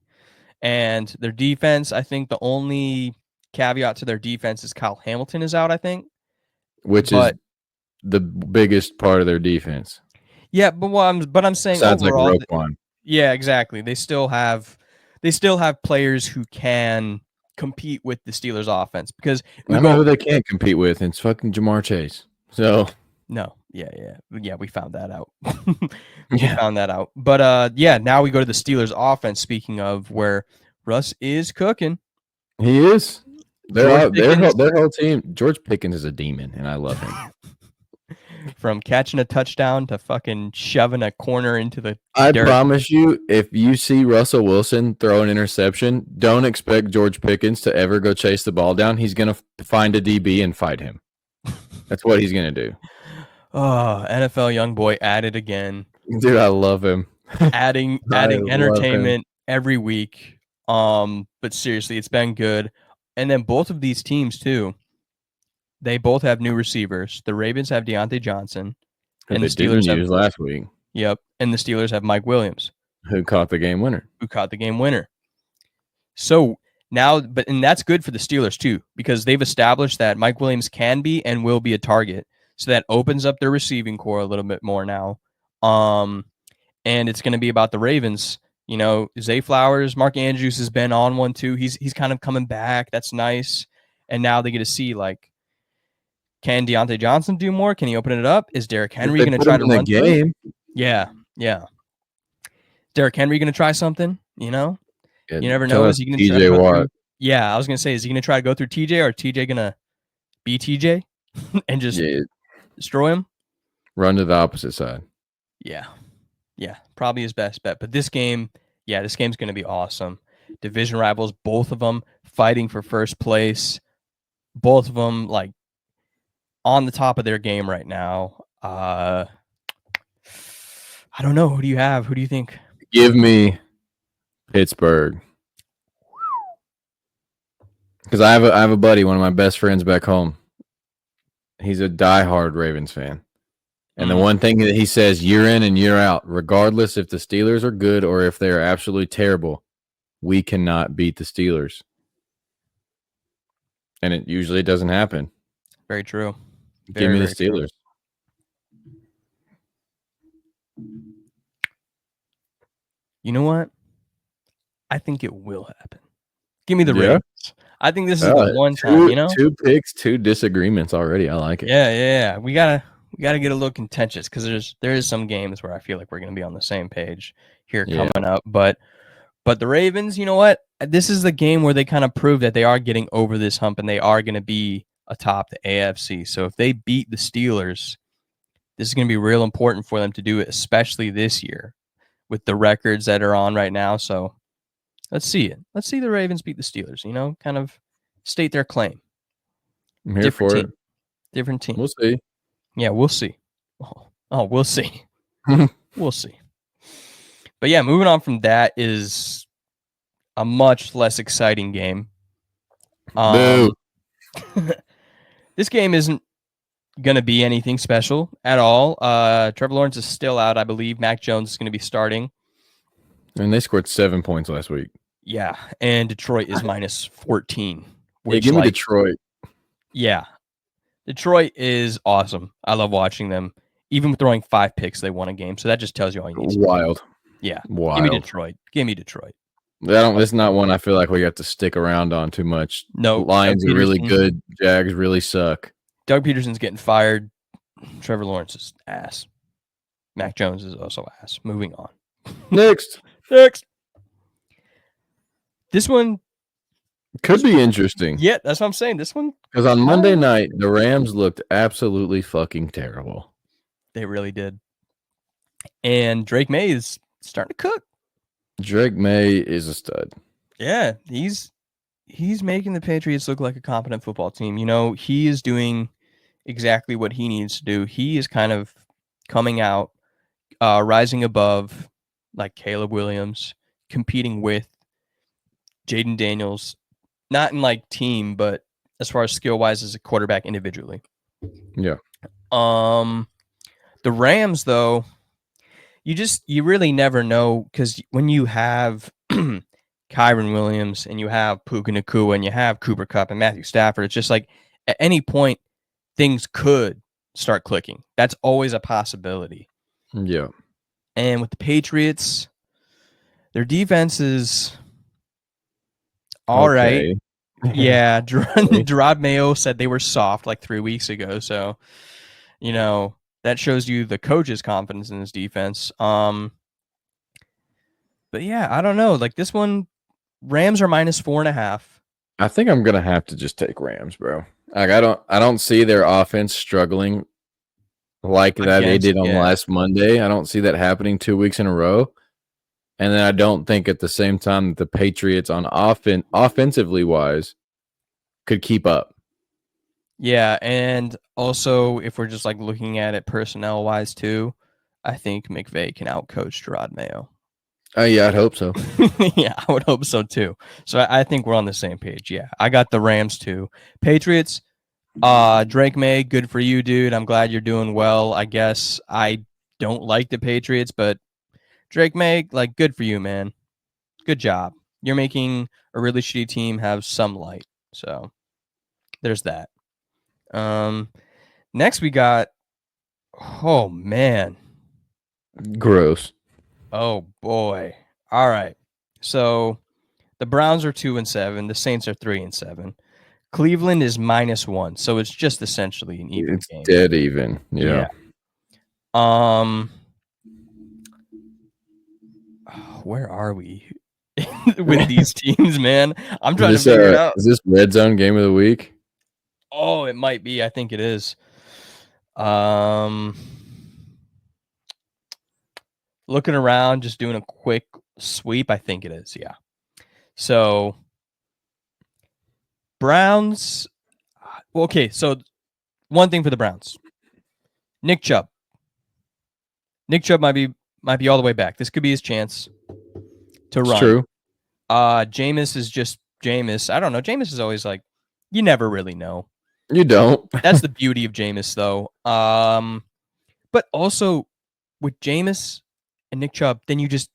And their defense, I think the only caveat to their defense is Kyle Hamilton is out, I think. Which is the biggest part of their defense. Yeah, but I'm saying sounds overall, like Roquan. Yeah, exactly. They still have players who can compete with the Steelers offense, because I know who they can't compete with. It's fucking Jamar Chase. So no, yeah, we found that out. Found that out. But now we go to the Steelers offense. Speaking of, where Russ is cooking, he is. Their whole team. George Pickens is a demon, and I love him. From catching a touchdown to fucking shoving a corner into the dirt. Promise you, if you see Russell Wilson throw an interception, don't expect George Pickens to ever go chase the ball down. He's going to find a DB and fight him. That's what he's going to do. Oh, NFL young boy at it again. Dude, I love him. adding entertainment every week. But seriously, it's been good. And then both of these teams too, they both have new receivers. The Ravens have Deontay Johnson, and the Steelers have last week. Yep, and the Steelers have Mike Williams, who caught the game winner. So now, and that's good for the Steelers too, because they've established that Mike Williams can be and will be a target. So that opens up their receiving core a little bit more now. And it's going to be about the Ravens. Zay Flowers, Mark Andrews has been on one too. He's kind of coming back. That's nice. And now they get to see, like, can Deontay Johnson do more? Can he open it up? Is Derrick Henry going to try to run the game? Yeah. Derrick Henry going to try something? You never know. Is he going to try to go through? Yeah, I was going to say, is he going to try to go through TJ, or TJ going to be TJ and just destroy him? Run to the opposite side. Yeah, probably his best bet. But this game's going to be awesome. Division rivals, both of them fighting for first place. Both of them, like, on the top of their game right now. I don't know. Who do you have? Who do you think? Give me Pittsburgh. Because I have a buddy, one of my best friends back home. He's a diehard Ravens fan. And the one thing that he says year in and year out, regardless if the Steelers are good or if they're absolutely terrible, we cannot beat the Steelers. And it usually doesn't happen. Very true. Give me the Steelers. You know what? I think it will happen. Give me the Yeah? Ravens. I think this is the one time, you know? 2 picks, 2 disagreements already. I like it. Yeah. We gotta get a little contentious because there is some games where I feel like we're gonna be on the same page here coming up. But the Ravens, you know what? This is the game where they kind of prove that they are getting over this hump and they are gonna be atop the AFC. So if they beat the Steelers, this is gonna be real important for them to do it, especially this year with the records that are on right now. So let's see it. Let's see the Ravens beat the Steelers, kind of state their claim. I'm here for it. Different team. We'll see. Yeah, we'll see. Oh, we'll see. We'll see. But yeah, moving on from that is a much less exciting game. This game isn't going to be anything special at all. Trevor Lawrence is still out, I believe. Mac Jones is going to be starting. And they scored 7 points last week. Yeah, and Detroit is minus 14. Yeah, give me Detroit. Yeah. Detroit is awesome. I love watching them. Even with throwing 5 picks, they won a game. So that just tells you all you need. Wild. Yeah. Wild. Give me Detroit. That's not one I feel like we have to stick around on too much. No. Lions are really good. Jags really suck. Doug Peterson's getting fired. Trevor Lawrence is ass. Mac Jones is also ass. Moving on. Next. This one could be interesting. Yeah, that's what I'm saying. This one. Because on Monday night, the Rams looked absolutely fucking terrible. They really did. And Drake May is starting to cook. Drake May is a stud. Yeah, he's making the Patriots look like a competent football team. He is doing exactly what he needs to do. He is kind of coming out, rising above like Caleb Williams, competing with Jaden Daniels, not in like team, but as far as skill wise as a quarterback individually. Yeah. The Rams though, you really never know, because when you have Kyron Williams and you have Puka Nacua and you have Cooper Kupp and Matthew Stafford, it's just like at any point things could start clicking. That's always a possibility. Yeah. And with the Patriots, their defense is all right. Yeah, Gerard Mayo said they were soft like 3 weeks ago. So, that shows you the coach's confidence in his defense. But yeah, I don't know. Like this one, Rams are minus 4.5. I think I'm gonna have to just take Rams, bro. Like I don't see their offense struggling like that they did on last Monday. I don't see that happening 2 weeks in a row. And then I don't think at the same time that the Patriots on offensively wise could keep up. Yeah, and also if we're just like looking at it personnel wise too, I think McVay can outcoach Gerard Mayo. Yeah, I'd hope so. Yeah, I would hope so too. So I think we're on the same page. Yeah, I got the Rams too. Patriots, Drake May, good for you, dude. I'm glad you're doing well. I guess I don't like the Patriots, but Drake May, like, good for you, man. Good job. You're making a really shitty team have some light. So there's that. Next we got, oh man, gross. Oh boy. All right. So the Browns are 2-7. The Saints are 3-7. Cleveland is -1. So it's just essentially an even game. It's dead even. Yeah. Where are we with these teams, man? I'm trying to figure it out. Is this red zone game of the week? Oh, it might be. I think it is. Looking around, just doing a quick sweep. I think it is. Yeah. So Browns. Okay. So one thing for the Browns, Nick Chubb. Nick Chubb might be all the way back. This could be his chance to run. True. Jameis is just Jameis. I don't know. Jameis is always like, you never really know. You don't. That's the beauty of Jameis, though. But also with Jameis and Nick Chubb, then there's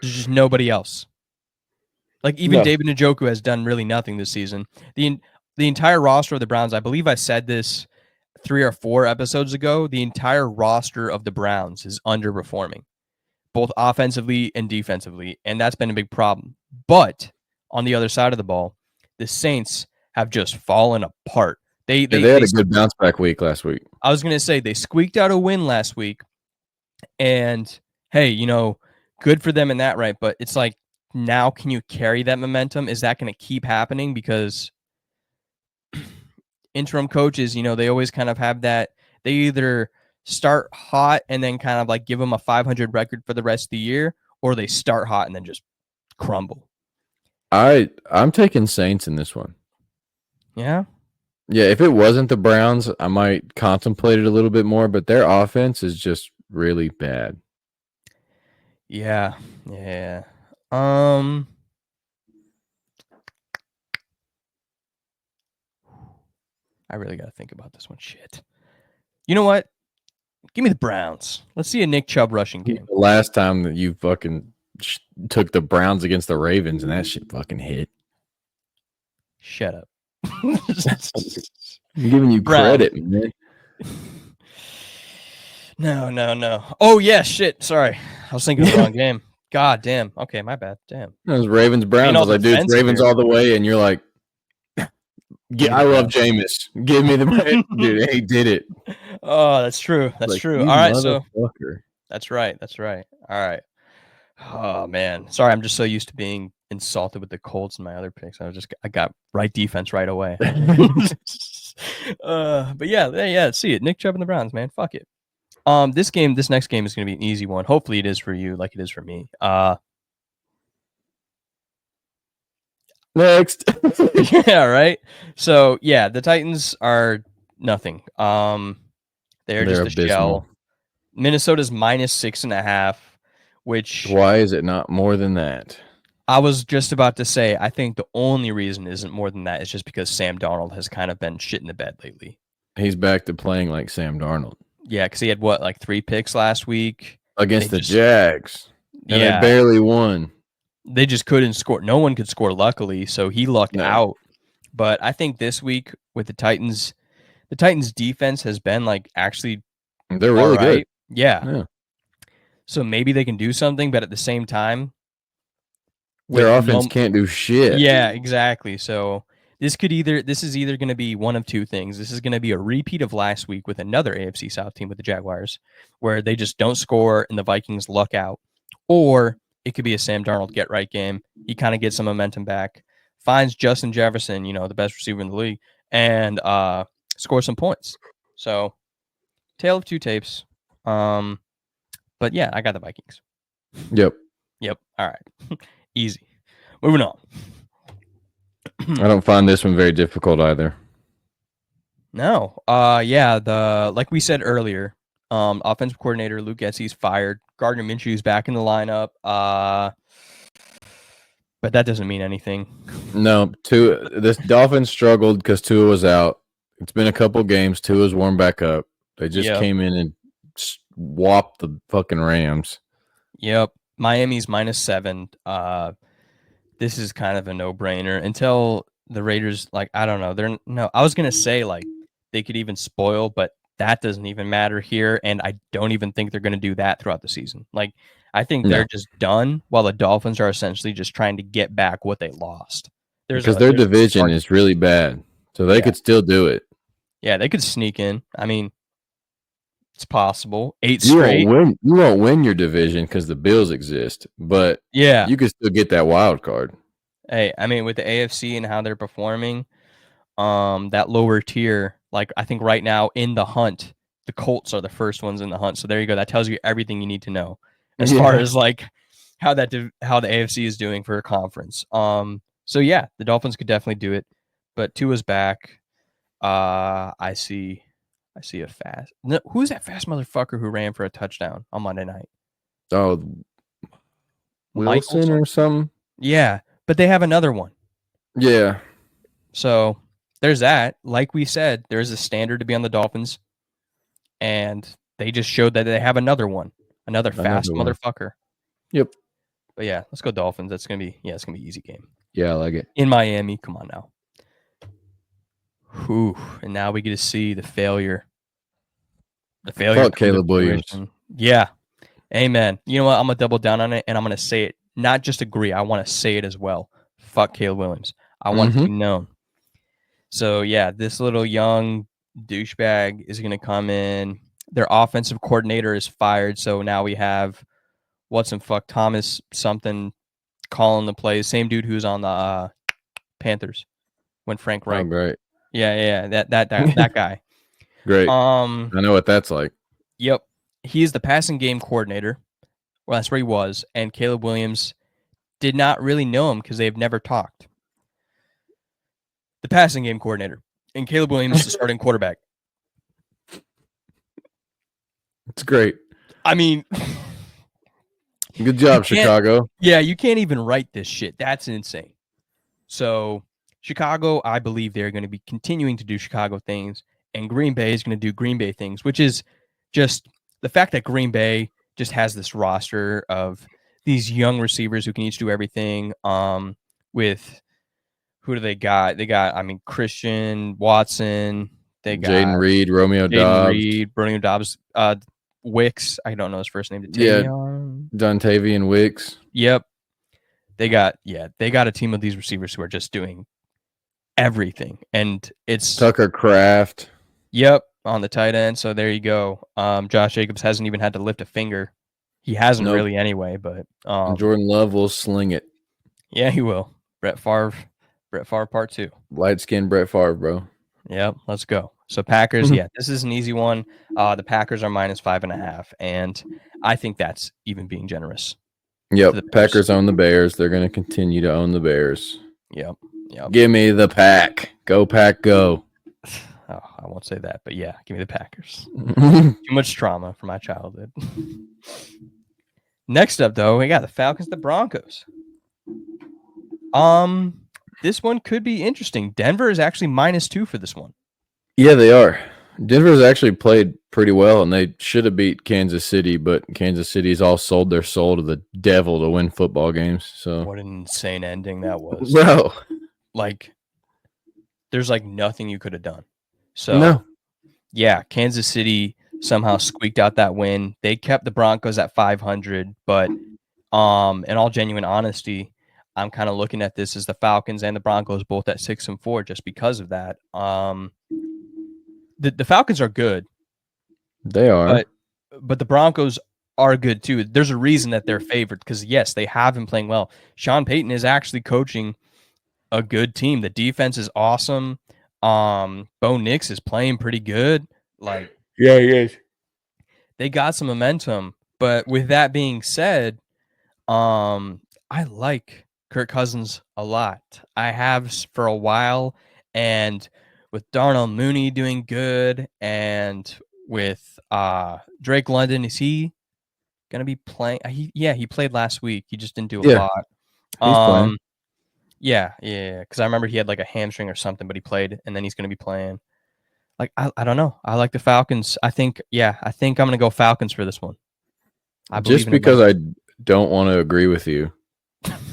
just nobody else. Like even David Njoku has done really nothing this season. The entire roster of the Browns, I believe I said this 3 or 4 episodes ago, the entire roster of the Browns is underperforming. both offensively and defensively, and that's been a big problem. But on the other side of the ball, the Saints have just fallen apart. They had a good bounce back week last week. I was going to say they squeaked out a win last week, and hey, good for them in that, right? But it's like, now can you carry that momentum? Is that going to keep happening? Because interim coaches, they always kind of have that. They either start hot and then kind of like give them a 500 record for the rest of the year, or they start hot and then just crumble. I'm taking Saints in this one. Yeah. Yeah, if it wasn't the Browns, I might contemplate it a little bit more, but their offense is just really bad. Yeah. I really got to think about this one. Shit. You know what? Give me the Browns. Let's see a Nick Chubb rushing game. The last time that you fucking took the Browns against the Ravens and that shit fucking hit. Shut up. I'm giving you credit, man. No. Oh, yeah, shit. Sorry. I was thinking of the wrong game. God damn. Okay, my bad. Damn. It was Ravens Browns. I was like, dude, it's Ravens all the way, and you're like, I love Jameis. Give me the dude. He did it. Oh, that's true. That's like, true. All right, so fucker. That's right. All right. Oh man, sorry. I'm just so used to being insulted with the Colts and my other picks. I got right defense right away. But yeah. See it. Nick Chubb and the Browns, man. Fuck it. This next game is going to be an easy one. Hopefully, it is for you, like it is for me. Next. Yeah, right. So yeah, the Titans are nothing. They're just a shell. Minnesota's -6.5, which why is it not more than that? I was just about to say, I think the only reason isn't more than that is just because Sam Darnold has kind of been shit in the bed lately. He's back to playing like Sam Darnold. Yeah, because he had like 3 picks last week against the Jags. And they barely won. They just couldn't score. No one could score, luckily, so he lucked out. But I think this week with the Titans defense has been like actually they're really good. Yeah. So maybe they can do something, but at the same time, their offense can't do shit. Yeah, exactly. So this is either going to be one of two things. This is going to be a repeat of last week with another AFC South team with the Jaguars, where they just don't score and the Vikings luck out. Or it could be a Sam Darnold get-right game. He kind of gets some momentum back, finds Justin Jefferson, the best receiver in the league, and scores some points. So, tale of two tapes. But yeah, I got the Vikings. Yep. All right. Easy. Moving on. I don't find this one very difficult either. No. Like we said earlier, offensive coordinator Luke Getsy's fired. Gardner Minshew's back in the lineup. But that doesn't mean anything. No, the Dolphins struggled because Tua was out. It's been a couple games. Tua's warmed back up. They just came in and whopped the fucking Rams. Yep. Miami's -7. This is kind of a no-brainer until the Raiders, I don't know. I was going to say, they could even spoil, but that doesn't even matter here, and I don't even think they're going to do that throughout the season. I think they're just done, while the Dolphins are essentially just trying to get back what they lost. Because their division is really bad, so they could still do it. Yeah, they could sneak in. I mean, it's possible. 8 straight. You won't win your division because the Bills exist, but you can still get that wild card. Hey, I mean, with the AFC and how they're performing, that lower tier, I think right now in the hunt, the Colts are the first ones in the hunt. So there you go. That tells you everything you need to know as far as how the AFC is doing for a conference. So yeah, the Dolphins could definitely do it, but Tua's back. I see a fast. No, who's that fast motherfucker who ran for a touchdown on Monday night? Oh, Wilson or something? Yeah, but they have another one. Yeah. So there's that. Like we said, there's a standard to be on the Dolphins, and they just showed that they have another one, another fast motherfucker. Yep. But yeah, let's go Dolphins. It's gonna be an easy game. Yeah, I like it. In Miami, come on now. Whew. And now we get to see the failure. Fuck Caleb Williams. Yeah. Amen. You know what? I'm going to double down on it, and I'm going to say it. Not just agree. I want to say it as well. Fuck Caleb Williams. I want it to be known. So, yeah, this little young douchebag is going to come in. Their offensive coordinator is fired, so now we have Thomas something calling the plays. Same dude who's on the Panthers when Frank Reich. Oh, great. Yeah, that guy. Great. I know what that's like. Yep. He is the passing game coordinator. Well, that's where he was. And Caleb Williams did not really know him because they've never talked. The passing game coordinator. And Caleb Williams is the starting quarterback. It's great. I mean, good job, Chicago. Yeah, you can't even write this shit. That's insane. So, Chicago, I believe they're going to be continuing to do Chicago things. And Green Bay is going to do Green Bay things, which is just the fact that Green Bay just has this roster of these young receivers who can each do everything. With who do they got? They got, Christian Watson. They got Jaden Reed, Romeo Dobbs, Wicks. I don't know his first name. Dontavian Wicks. Yep. They got a team of these receivers who are just doing everything. And it's Tucker Kraft. Yep, on the tight end. So there you go. Josh Jacobs hasn't even had to lift a finger. He hasn't really anyway, but Jordan Love will sling it. Yeah, he will. Brett Favre part 2. Light-skinned Brett Favre, bro. Yep, let's go. So Packers, this is an easy one. The Packers are -5.5, and I think that's even being generous. Yep, Packers own the Bears. They're going to continue to own the Bears. Yep. Give me the Pack. Go Pack, go. Oh, I won't say that, but yeah, give me the Packers. Too much trauma from my childhood. Next up, though, we got the Falcons, the Broncos. This one could be interesting. Denver is actually -2 for this one. Yeah, they are. Denver's actually played pretty well, and they should have beat Kansas City, but Kansas City's all sold their soul to the devil to win football games. So what an insane ending that was, bro! Like, there's nothing you could have done. So yeah, Kansas City somehow squeaked out that win. They kept the Broncos at 500, but in all genuine honesty, I'm kind of looking at this as the Falcons and the Broncos both at 6-4 just because of that. The Falcons are good. They are. But the Broncos are good too. There's a reason that they're favored because, yes, they have been playing well. Sean Payton is actually coaching a good team. The defense is awesome. Bo Nix is playing pretty good. Yeah, he is. They got some momentum. But with that being said, I like Kirk Cousins a lot. I have for a while, and with Darnell Mooney doing good, and with Drake London, is he gonna be playing? He played last week. He just didn't do a lot. He's playing. Yeah, because I remember he had a hamstring or something, but he played, and then he's gonna be playing. I don't know. I like the Falcons. I think I'm gonna go Falcons for this one. Just because I don't want to agree with you,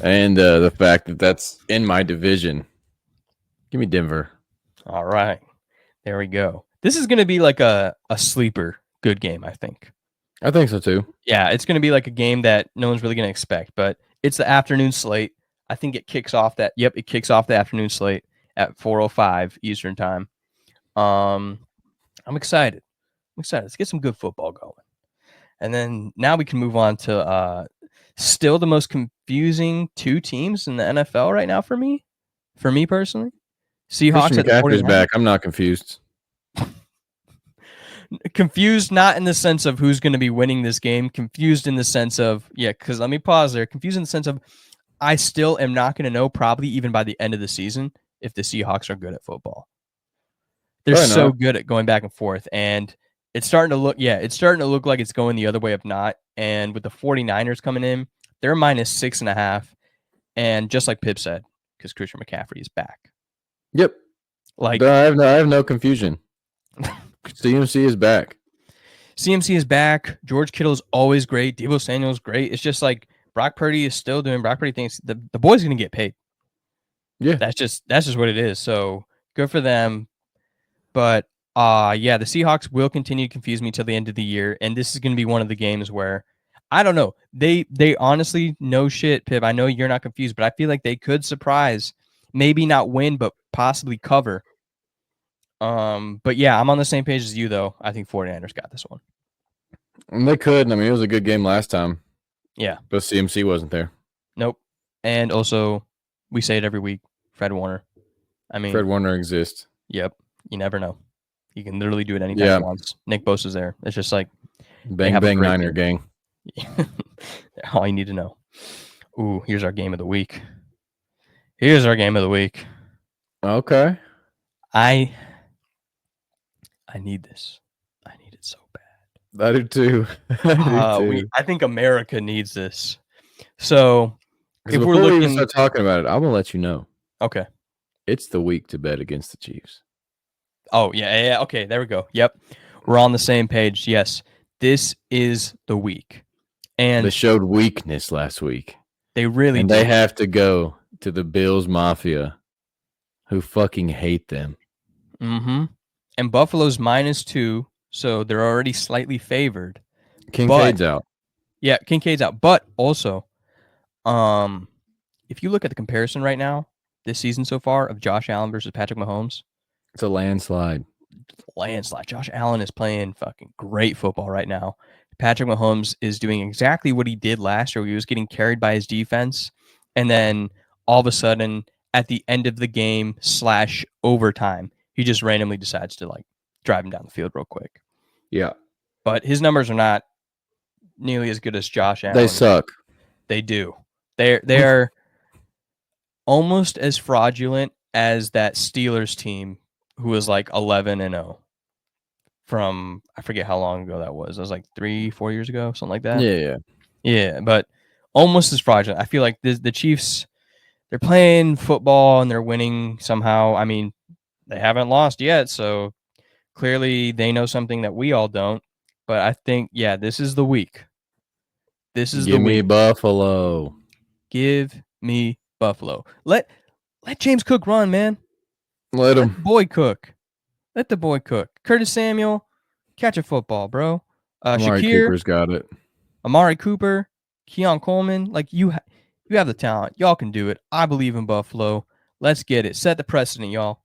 and the fact that that's in my division. Give me Denver. All right. There we go. This is going to be a sleeper good game, I think. I think so, too. Yeah, it's going to be a game that no one's really going to expect, but it's the afternoon slate. I think it kicks off the afternoon slate at 4:05 Eastern time. I'm excited. Let's get some good football going. And then now we can move on to still the most confusing 2 teams in the NFL right now for me personally. Seahawks at the 49ers. Back. I'm not confused. Confused not in the sense of who's going to be winning this game. Confused in the sense of, because let me pause there. Confused in the sense of I still am not going to know probably even by the end of the season if the Seahawks are good at football. They're so good at going back and forth, and it's starting to look like it's going the other way of not. And with the 49ers coming in, they're -6.5. And just like Pip said, because Christian McCaffrey is back. Yep. I have no confusion. CMC is back. CMC is back. George Kittle is always great. Deebo Samuel is great. It's just Brock Purdy is still doing Brock Purdy things. The boy's going to get paid. Yeah. That's just what it is. So good for them. But the Seahawks will continue to confuse me till the end of the year. And this is going to be one of the games where I don't know. They honestly, no shit, Pip. I know you're not confused, but I feel like they could surprise, maybe not win, but possibly cover. But yeah, I'm on the same page as you though. I think 49ers got this one. And they could. I mean, it was a good game last time. Yeah. But CMC wasn't there. Nope. And also, we say it every week, Fred Warner. I mean, Fred Warner exists. Yep. You never know. He can literally do it anytime he wants. Nick Bosa's there. It's just like bang bang Niner gang. All you need to know. Ooh, here's our game of the week. Here's our game of the week. Okay. I need this. I need it so bad. I do too. I think America needs this. So if before we're looking, we even start talking about it, I'm gonna let you know. Okay. It's the week to bet against the Chiefs. Oh, yeah. Okay, there we go. Yep. We're on the same page. Yes. This is the week. And they showed weakness last week. They really and did. They have to go to the Bills Mafia, who fucking hate them. Mm-hmm. And Buffalo's -2, so they're already slightly favored. Kincaid's out. Yeah, Kincaid's out. But also, if you look at the comparison right now, this season so far of Josh Allen versus Patrick Mahomes, it's a landslide. Josh Allen is playing fucking great football right now. Patrick Mahomes is doing exactly what he did last year. He was getting carried by his defense, and then all of a sudden, at the end of the game / overtime, he just randomly decides to like drive him down the field real quick. Yeah. But his numbers are not nearly as good as Josh Allen. They suck. They do. They're almost as fraudulent as that Steelers team who was like 11-0 from, I forget how long ago that was. It was like 3-4 years ago, something like that. Yeah, but almost as fraudulent. I feel like the Chiefs, they're playing football and they're winning somehow. I mean, they haven't lost yet, so clearly they know something that we all don't. But I think, yeah, this is the week. This is the week. Give me Buffalo. Give me Buffalo. Let James Cook run, man. Let him. The boy cook. Let the boy cook. Curtis Samuel, catch a football, bro. Amari Shakir, Cooper's got it. Amari Cooper, Keon Coleman. Like you have the talent. Y'all can do it. I believe in Buffalo. Let's get it. Set the precedent, y'all.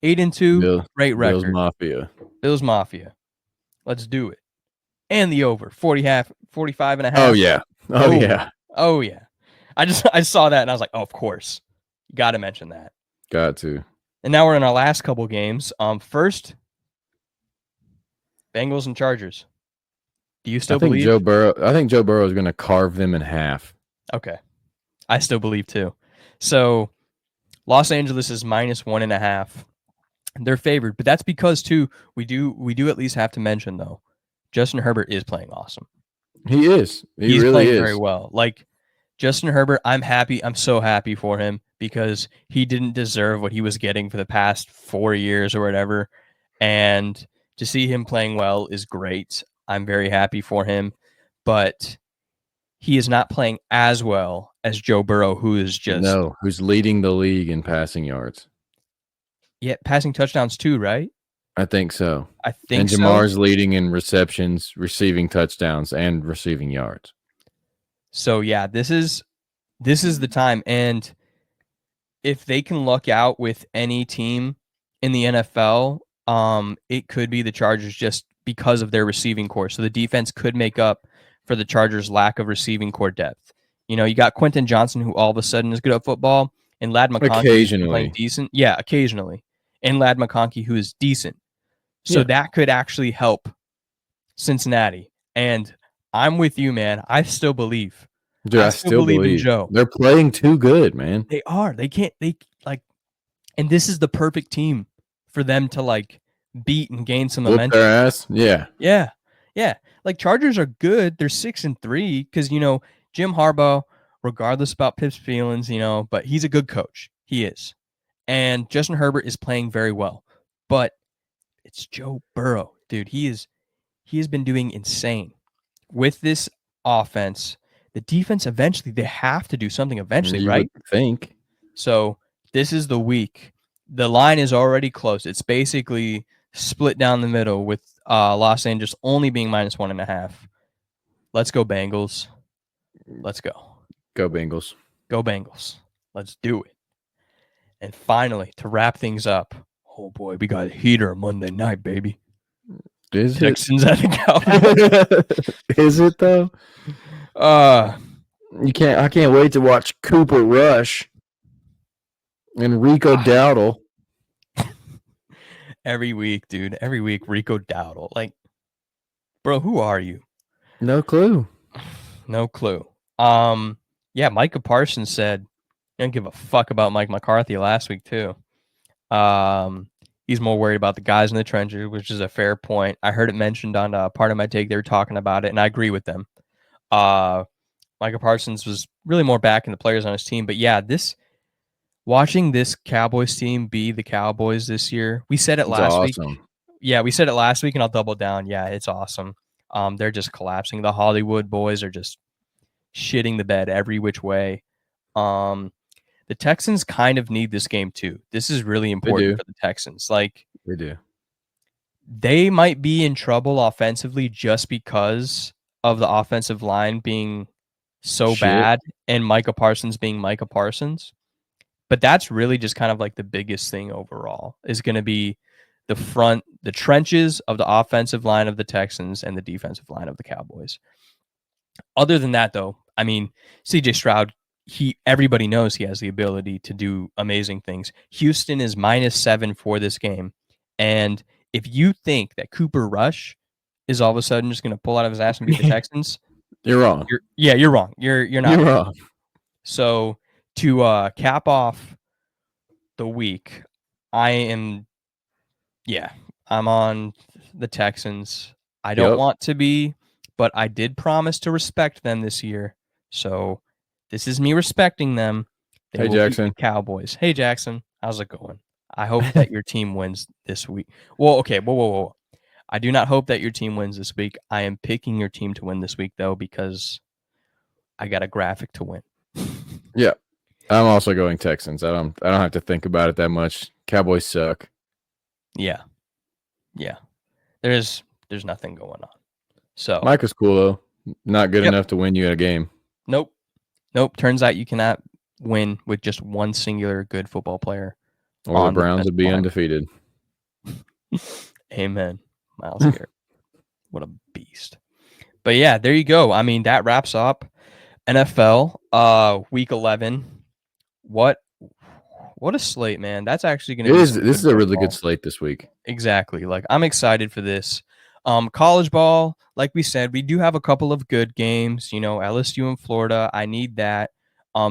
8-2, great record. Bills Mafia. Let's do it. And the over 45.5. Oh yeah. Oh yeah. I saw that and I was like, oh, of course. You got to mention that. Got to. And now we're in our last couple games. First, Bengals and Chargers. Do you still believe? I think Joe Burrow is going to carve them in half. Okay. I still believe too. So Los Angeles is -1.5. They're favored, but that's because too, we do at least have to mention though, Justin Herbert is playing awesome. He is. He's really playing is. very well. Like Justin Herbert, I'm happy. I'm so happy for him because he didn't deserve what he was getting for the past 4 years or whatever. And to see him playing well is great. I'm very happy for him, but he is not playing as well as Joe Burrow, who's leading the league in passing yards. Yeah, passing touchdowns too, right? I think so. And Jamar's leading in receptions, receiving touchdowns, and receiving yards. So yeah, this is the time. And if they can luck out with any team in the NFL, it could be the Chargers just because of their receiving core. So the defense could make up for the Chargers' lack of receiving core depth. You know, you got Quentin Johnson, who all of a sudden is good at football, and Ladd McConkey occasionally playing decent. Yeah, occasionally. And Ladd McConkey, who is decent. So that could actually help Cincinnati. And I'm with you, man. I still believe. Dude, I still believe in Joe. They're playing too good, man. They are. And this is the perfect team for them to beat and gain some momentum. Whoop their ass. Yeah. Yeah. Yeah. Like Chargers are good. They're 6-3 because, Jim Harbaugh, regardless about Pip's feelings, but he's a good coach. He is. And Justin Herbert is playing very well. But it's Joe Burrow, dude. He has been doing insane with this offense. The defense eventually, they have to do something eventually, right? I think. So this is the week. The line is already close. It's basically split down the middle with Los Angeles only being -1.5. Let's go Bengals. Let's go. Go Bengals. Go Bengals. Let's do it. And finally, to wrap things up, oh boy, we got a heater Monday night, baby. Is Texans at the Cowboys. it? Is it though? I can't wait to watch Cooper Rush and Rico Dowdle. Every week, dude. Every week, Rico Dowdle. Like, bro, who are you? No clue. No clue. Yeah, Micah Parsons said he didn't give a fuck about Mike McCarthy last week too. He's more worried about the guys in the trenches, which is a fair point. I heard it mentioned on part of my take. They were talking about it, and I agree with them. Micah Parsons was really more backing the players on his team. But yeah, watching this Cowboys team be the Cowboys this year, we said it last week. Yeah, we said it last week, and I'll double down. Yeah, it's awesome. They're just collapsing. The Hollywood boys are just shitting the bed every which way. The Texans kind of need this game too. This is really important for the Texans. Like, they do. They might be in trouble offensively just because of the offensive line being so bad and Micah Parsons being Micah Parsons. But that's really just kind of like the biggest thing overall is going to be the trenches of the offensive line of the Texans and the defensive line of the Cowboys. Other than that, though, I mean, CJ Stroud, everybody knows he has the ability to do amazing things. Houston is -7 for this game. And if you think that Cooper Rush is all of a sudden just going to pull out of his ass and beat the Texans, you're wrong. You're wrong. You're not. You're wrong. So to cap off the week, I'm on the Texans. I don't want to be, but I did promise to respect them this year. So this is me respecting them. Hey, Jackson. The Cowboys. Hey, Jackson. How's it going? I hope that your team wins this week. Well, okay. Whoa. I do not hope that your team wins this week. I am picking your team to win this week, though, because I got a graphic to win. Yeah. I'm also going Texans. I don't have to think about it that much. Cowboys suck. Yeah. There's nothing going on. So Micah's cool though. Not good enough to win you a game. Nope. Turns out you cannot win with just one singular good football player. Or the Browns would be undefeated. Amen. Myles Garrett. What a beast. But yeah, there you go. I mean, that wraps up NFL week 11. What a slate, man. That's actually going to be this is a really good slate this week. Exactly. Like, I'm excited for this. College ball, like we said, we do have a couple of good games, LSU and Florida. I need that.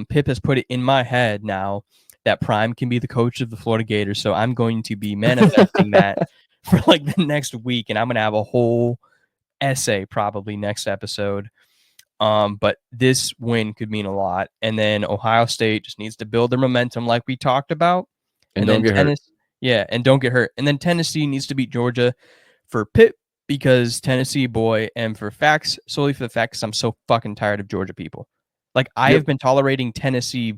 Pip has put it in my head now that Prime can be the coach of the Florida Gators. So I'm going to be manifesting that for like the next week. And I'm going to have a whole essay probably next episode. But this win could mean a lot. And then Ohio State just needs to build their momentum like we talked about. And don't get hurt. Yeah, and don't get hurt. And then Tennessee needs to beat Georgia for Pitt because Tennessee boy, and for Fax, solely for the fact because I'm so fucking tired of Georgia people. Like, I have been tolerating Tennessee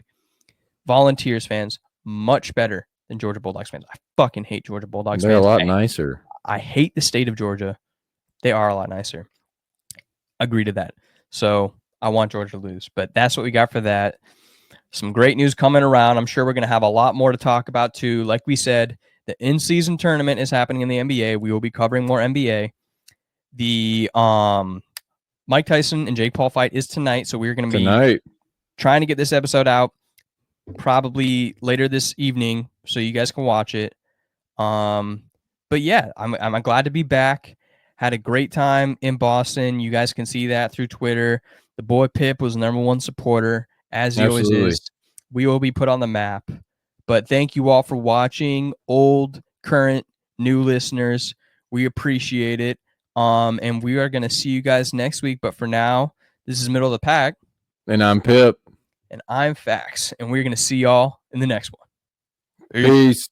Volunteers fans much better than Georgia Bulldogs fans. I fucking hate Georgia Bulldogs fans. They're a lot nicer. I hate the state of Georgia. They are a lot nicer. Agree to that. So I want Georgia to lose. But that's what we got for that. Some great news coming around. I'm sure we're going to have a lot more to talk about too. Like we said, the in-season tournament is happening in the NBA. We will be covering more NBA. The Mike Tyson and Jake Paul fight is tonight. So we're going to be trying to get this episode out probably later this evening so you guys can watch it. But yeah, I'm glad to be back. Had a great time in Boston. You guys can see that through Twitter. The boy Pip was number one supporter, as he always is. We will be put on the map. But thank you all for watching, old, current, new listeners. We appreciate it. And we are going to see you guys next week. But for now, this is Middle of the Pack. And I'm Pip. And I'm Fax. And we're going to see y'all in the next one. Peace.